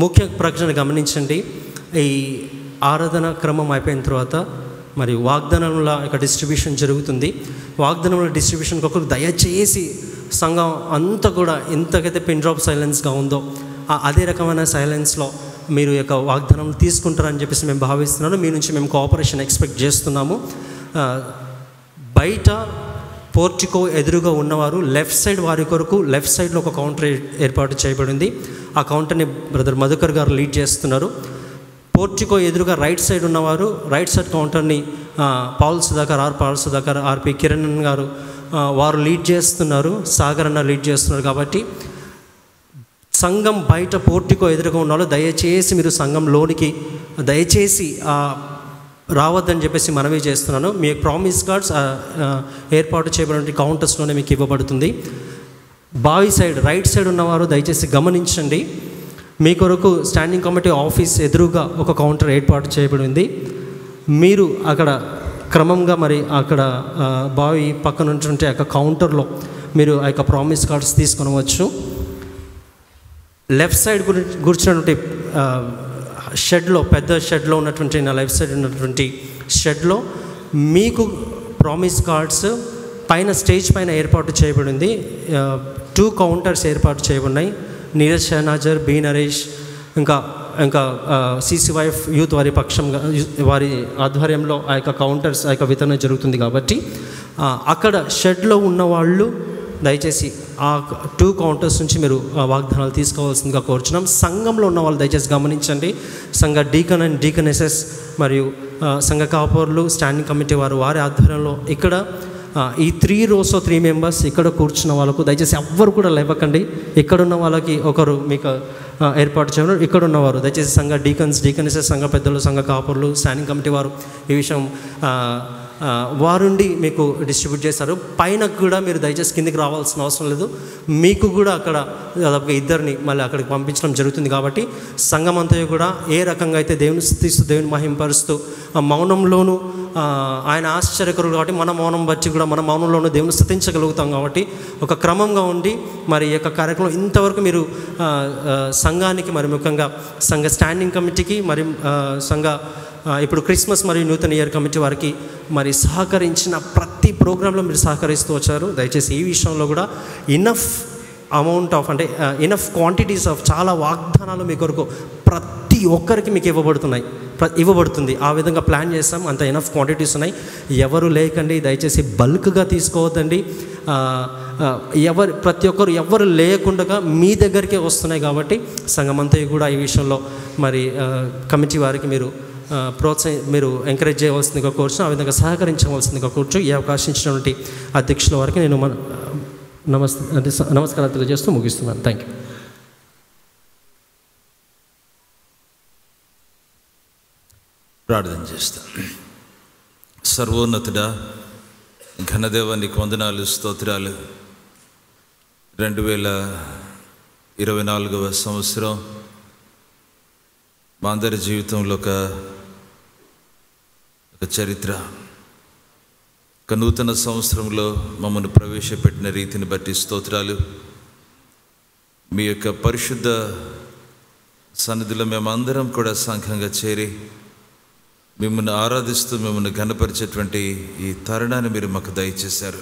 ముఖ్య ప్రకటన గమనించండి. ఈ ఆరాధన క్రమం అయిపోయిన తర్వాత మరి వాగ్దానముల యొక్క డిస్ట్రిబ్యూషన్ జరుగుతుంది. వాగ్దానముల డిస్ట్రిబ్యూషన్ కొరకు దయచేసి సంఘం అంతా కూడా ఎంతకైతే పిన్ డ్రాప్ సైలెన్స్గా ఉందో అదే రకమైన సైలెన్స్లో మీరు యొక్క వాగ్దానం తీసుకుంటారని చెప్పేసి మేము భావిస్తున్నాను. మీ నుంచి మేము కోఆపరేషన్ ఎక్స్పెక్ట్ చేస్తున్నాము. బయట పోర్టికో ఎదురుగా ఉన్నవారు లెఫ్ట్ సైడ్ వారి కొరకు లెఫ్ట్ సైడ్లో ఒక కౌంటర్ ఏర్పాటు చేయబడింది. ఆ కౌంటర్ని బ్రదర్ మధుకర్ గారు లీడ్ చేస్తున్నారు. పోర్టికో ఎదురుగా రైట్ సైడ్ ఉన్నవారు రైట్ సైడ్ కౌంటర్ని పాల్ సుధాకర్ ఆర్పి కిరణ్ గారు వారు లీడ్ చేస్తున్నారు, సాగర్ అన్న లీడ్ చేస్తున్నారు. కాబట్టి సంఘం బయట పోర్టికో ఎదురుగా ఉన్న వాళ్ళు దయచేసి మీరు సంఘంలోనికి దయచేసి రావద్దని చెప్పేసి మనవి చేస్తున్నాను. మీ ప్రామిస్ కార్డ్స్ ఏర్పాటు చేయబడిన కౌంటర్స్లోనే మీకు ఇవ్వబడుతుంది. బావి సైడ్ రైట్ సైడ్ ఉన్నవారు దయచేసి గమనించండి. మీ కొరకు స్టాండింగ్ కమిటీ ఆఫీస్ ఎదురుగా ఒక కౌంటర్ ఏర్పాటు చేయబడింది. మీరు అక్కడ క్రమంగా మరి అక్కడ బావి పక్కన ఉన్నటువంటి ఆ కౌంటర్లో మీరు ఆ యొక్క ప్రామిస్ కార్డ్స్ తీసుకొనవచ్చు. లెఫ్ట్ సైడ్ కూర్చున్నటువంటి షెడ్లో, పెద్ద షెడ్లో ఉన్నటువంటి నా లెఫ్ట్ సైడ్ ఉన్నటువంటి షెడ్లో మీకు ప్రామిస్ కార్డ్స్ పైన స్టేజ్ పైన ఏర్పాటు చేయబడింది. 2 కౌంటర్స్ ఏర్పాటు చేయబడినాయి. నీరజ్ షహనాజర్, బి నరేష్, ఇంకా CCYF యూత్ వారి పక్షంగా వారి ఆధ్వర్యంలో ఆ యొక్క కౌంటర్స్ ఆ యొక్క వితరణ జరుగుతుంది. కాబట్టి అక్కడ షెడ్లో ఉన్నవాళ్ళు దయచేసి ఆ 2 కౌంటర్స్ నుంచి మీరు వాగ్దానాలు తీసుకోవాల్సిందిగా కోరుచున్నాం. సంఘంలో ఉన్న వాళ్ళు దయచేసి గమనించండి. సంఘ డీకన్ అండ్ డీకనెసెస్ మరియు సంఘ కాపర్లు, స్టాండింగ్ కమిటీ వారి ఆధ్వర్యంలో ఇక్కడ ఈ 3 rows 3 members ఇక్కడ కూర్చున్న వాళ్ళకు దయచేసి ఎవ్వరు కూడా లేవకండి. ఇక్కడున్న వాళ్ళకి ఒకరు మీకు ఏర్పాటు చేయడం. ఇక్కడ ఉన్నవారు దయచేసి సంఘ డీకన్సెస్, సంఘ పెద్దలు, సంఘ కాపురులు, స్టాండింగ్ కమిటీ వారు ఈ విషయం వారుండి మీకు డిస్ట్రిబ్యూట్ చేస్తారు. పైన కూడా మీరు దయచేసి కిందికి రావాల్సిన అవసరం లేదు. మీకు కూడా అక్కడ దాదాపుగా 2 మళ్ళీ అక్కడికి పంపించడం జరుగుతుంది. కాబట్టి సంఘం అంతా కూడా ఏ రకంగా అయితే దేవుని స్తుతిస్తూ దేవుని మహింపరుస్తూ మౌనంలోనూ ఆయన ఆశ్చర్యకరుడు కాబట్టి మన మౌనం బట్టి కూడా మన మౌనంలోనూ దేవుని స్తుతించగలుగుతాం. కాబట్టి ఒక క్రమంగా ఉండి మరి ఈ యొక్క కార్యక్రమం ఇంతవరకు మీరు సంఘానికి మరి ముఖ్యంగా సంఘ స్టాండింగ్ కమిటీకి మరి సంఘ ఇప్పుడు క్రిస్మస్ మరియు నూతన ఇయర్ కమిటీ వారికి మరి సహకరించిన ప్రతి ప్రోగ్రాంలో మీరు సహకరిస్తూ వచ్చారు. దయచేసి ఈ విషయంలో కూడా ఇనఫ్ అమౌంట్ ఆఫ్ అంటే ఇనఫ్ క్వాంటిటీస్ ఆఫ్ చాలా వాగ్దానాలు మీ కొరకు ప్రతి ఒక్కరికి మీకు ఇవ్వబడుతుంది. ఆ విధంగా ప్లాన్ చేస్తాం. అంత ఇనఫ్ క్వాంటిటీస్ ఉన్నాయి. ఎవరు లేకండి, దయచేసి బల్క్గా తీసుకోవద్దండి. ప్రతి ఒక్కరు ఎవరు లేకుండా మీ దగ్గరికే వస్తున్నాయి. కాబట్టి సంఘమంతా కూడా ఈ విషయంలో మరి కమిటీ వారికి మీరు ఎంకరేజ్ చేయవలసిందిగా కోర్చు, ఆ విధంగా సహకరించవలసిందిగా కోర్చు. ఈ అవకాశం ఇచ్చినటువంటి అధ్యక్షుల వారికి నేను నమస్కారాలు తెలియజేస్తూ ముగిస్తున్నాను. Thank you. ప్రార్థన చేస్తాను. సర్వోన్నతుడా, ఘనదేవానికి వందనాలు, స్తోత్రాలు. 2024వ సంవత్సరం మా అందరి జీవితంలో ఒక చరిత్ర. ఒక నూతన సంవత్సరంలో మమ్మల్ని ప్రవేశపెట్టిన రీతిని బట్టి స్తోత్రాలు. మీ యొక్క పరిశుద్ధ సన్నిధిలో మేమందరం కూడా సంఘంగా చేరి మిమ్మల్ని ఆరాధిస్తూ మిమ్మల్ని ఘనపరిచేటువంటి ఈ తరుణాన్ని మీరు మాకు దయచేశారు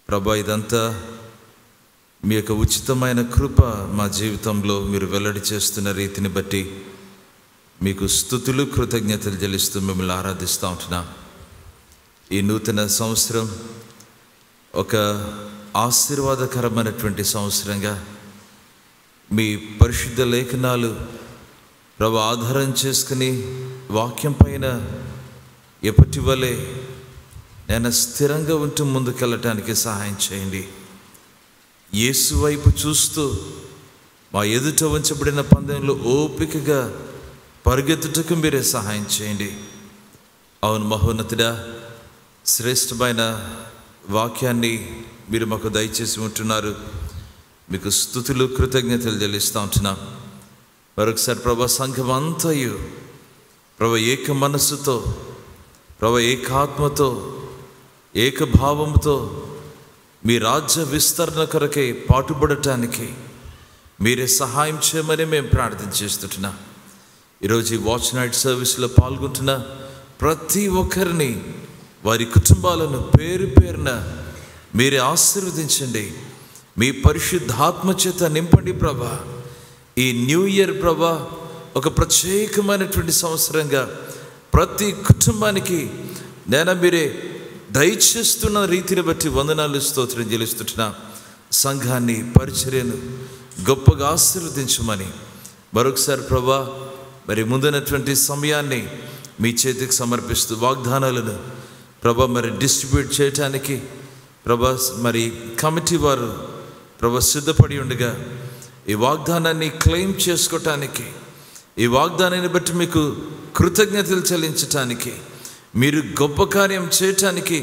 ప్రభా. ఇదంతా మీ యొక్క ఉచితమైన కృప మా జీవితంలో మీరు వెల్లడి చేస్తున్న రీతిని బట్టి మీకు స్తుతులు, కృతజ్ఞతలు చెల్లిస్తూ మిమ్మల్ని ఆరాధిస్తూ ఉంటున్నా. ఈ నూతన సంవత్సరం ఒక ఆశీర్వాదకరమైనటువంటి సంవత్సరంగా మీ పరిశుద్ధ లేఖనాలు ప్రభు ఆధారం చేసుకుని వాక్యం పైన ఎప్పటి వలె నేను స్థిరంగా ఉంటూ ముందుకెళ్ళటానికి సహాయం చేయండి. యేసు వైపు చూస్తూ మా ఎదుట ఉంచబడిన పందెంలో ఓపికగా పరిగెత్తుటకు మీరే సహాయం చేయండి. అవును మహోన్నతుడా, శ్రేష్టమైన వాక్యాన్ని మీరు మాకు దయచేసి ఉంటున్నారు. మీకు స్తుతులు, కృతజ్ఞతలు చెల్లిస్తూ ఉంటున్నాం. మరొకసారి ప్రభా, సంఘం అంతయు ప్రభా ఏక మనస్సుతో, ప్రభా ఏకాత్మతో, ఏకభావంతో మీ రాజ్య విస్తరణ కొరకై పాటుపడటానికి మీరే సహాయం చేయమని మేము ప్రార్థన చేస్తుంటున్నాం. ఈరోజు ఈ వాచ్ నైట్ సర్వీస్లో పాల్గొంటున్న ప్రతి ఒక్కరిని, వారి కుటుంబాలను పేరు పేరున మీరే ఆశీర్వదించండి. మీ పరిశుద్ధాత్మ చేత నింపండి ప్రభా. ఈ న్యూ ఇయర్ ప్రభా ఒక ప్రత్యేకమైనటువంటి సంవత్సరంగా ప్రతి కుటుంబానికి మీరే దయచేస్తున్న రీతిని బట్టి వందనాలు, స్తోత్రం చెల్లిస్తుంటున్నా. సంఘాన్ని, పరిచర్యను గొప్పగా ఆశీర్వదించమని మరొకసారి ప్రభా మరి ముందున్నటువంటి సమయాన్ని మీ చేతికి సమర్పిస్తూ వాగ్దానాలను ప్రభా మరి డిస్ట్రిబ్యూట్ చేయటానికి ప్రభా మరి కమిటీ వారు ప్రభా సిద్ధపడి ఉండగా ఈ వాగ్దానాన్ని క్లెయిమ్ చేసుకోవటానికి, ఈ వాగ్దానాన్ని బట్టి మీకు కృతజ్ఞతలు చెల్లించటానికి, మీరు గొప్ప కార్యం చేయటానికి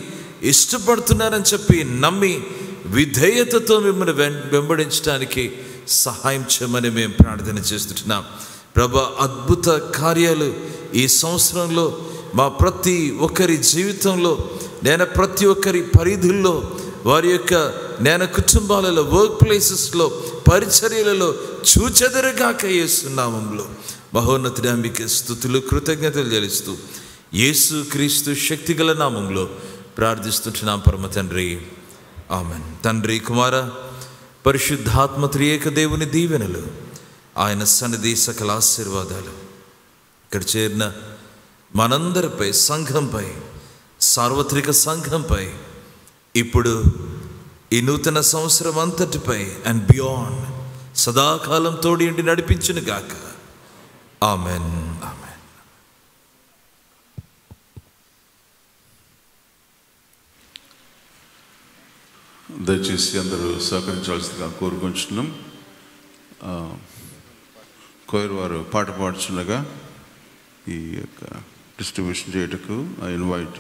ఇష్టపడుతున్నారని చెప్పి నమ్మి విధేయతతో మిమ్మల్ని వెంబడించడానికి సహాయం చేయమని మేము ప్రార్థన చేస్తున్నాం. ప్రభా, అద్భుత కార్యాలు ఈ సంవత్సరంలో మా ప్రతి ఒక్కరి జీవితంలో, ప్రతి ఒక్కరి పరిధుల్లో, వారి యొక్క కుటుంబాలలో, వర్క్ ప్లేసెస్లో, పరిచర్యలలో చూచెదరుగాక యేసు నామములో మహోన్నతుడా మీకు స్తుతులు, కృతజ్ఞతలు చెల్లిస్తూ యేసు క్రీస్తు శక్తిగల నామంలో ప్రార్థిస్తుంటున్నాం పరమ తండ్రి, ఆమెన్. తండ్రి, కుమార, పరిశుద్ధాత్మ త్రియేక దేవుని దీవెనలు, ఆయన సన్నిధి సకల ఆశీర్వాదాలు ఇక్కడ చేరిన మనందరిపై, సంఘంపై, సార్వత్రిక సంఘంపై, ఇప్పుడు ఈ నూతన సంవత్సరం అంతటిపై అండ్ బియాండ్ సదాకాలం తోడి ఉండి నడిపించును గాక. Amen, amen. దయచేసి అందరూ సహకరించవలసిందిగా కోరుకుంటున్నాం. కోయర్ వారు పాట పాడుచుండగా ఈ యొక్క డిస్ట్రిబ్యూషన్ చేయటకు I invite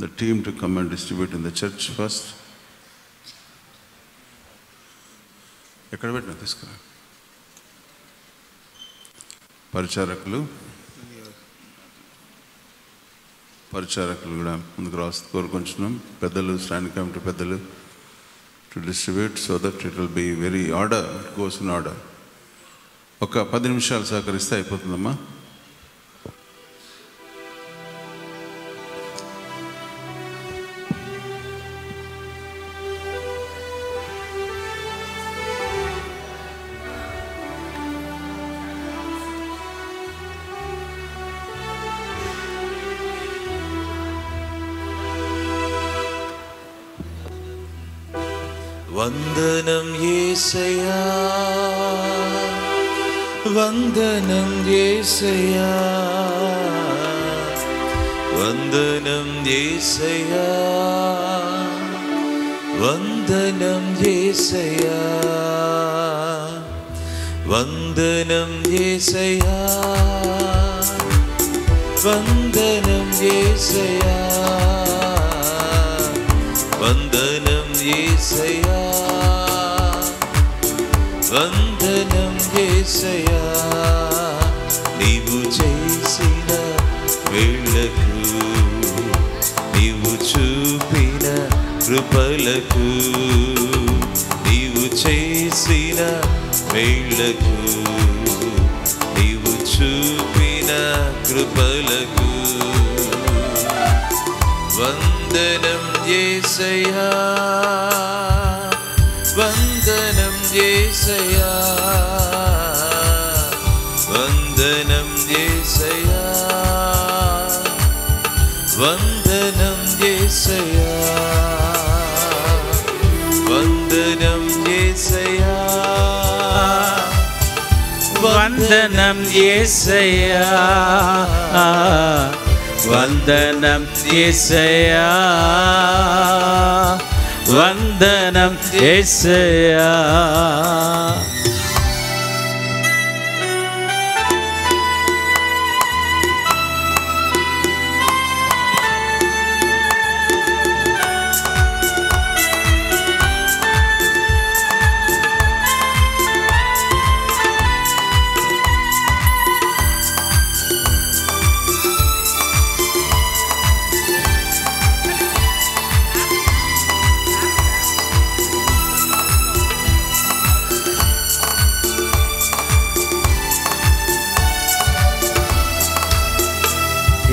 the team to come and distribute in the church first. ఎక్కడ పెట్టినా తీసుకురా. పరిచారకులు కూడా ముందుకు రాస్తూ కోరుకుంటున్నాం. పెద్దలు, స్టాండింగ్ కమిటీ పెద్దలు to distribute so that it will be very order, it goes in order. ఒక 10 నిమిషాలు సహకరిస్తే అయిపోతుందమ్మా. వందనం యేసయ్యా, వందనం యేసయ్యా, వందనం యేసయ్యా, వందనం యేసయ్యా, వందనం యేసయ్యా, వందనం యేసయ్యా, వందనం యేసయ్యా, వందనం యేసయ్యా. నీవు చేసిన వేళకు, నీవు చూపిన కృపలకు, నీవు చేసిన వేళకు, నీవు చూపిన కృపలకు వందనం యేసయ్యా, వందనం యేసయ్యా, వందనం యేసయ్యా, వందనం యేసయ్యా, వందనం యేసయ్యా, వందనం యేసయ్యా, వందనం యేసయ్యా, వందనం యేసయ్యా.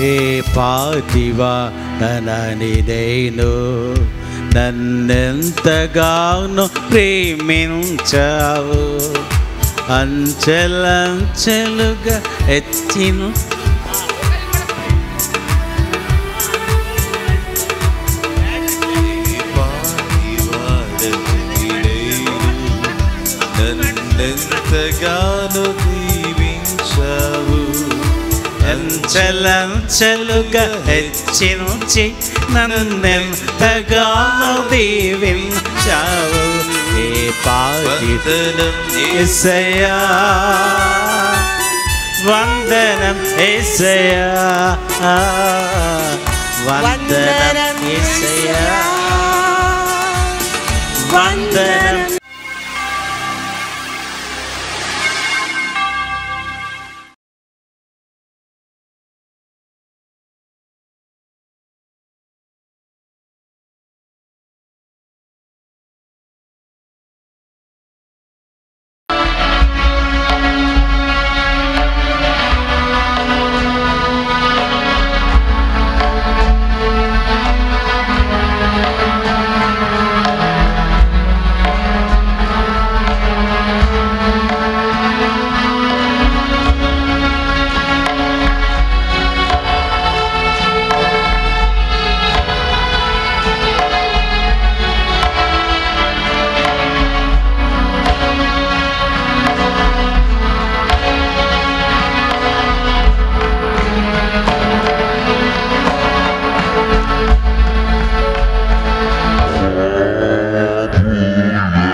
ఏ పాటివాడనని నేను, నన్నెంతగానో ప్రేమించావు, అంచెలంచెలుగా ఎత్తిను నన్నెంతగానో దీవించావు, అంచెలంచెలుగా హెచ్చించి నన్నెంతగానో దీవించావు. ఏ పాటివాడనం యేసయ్యా, వందనం యేసయ్యా, వందనం యేసయ్యా, వందనం. Amen.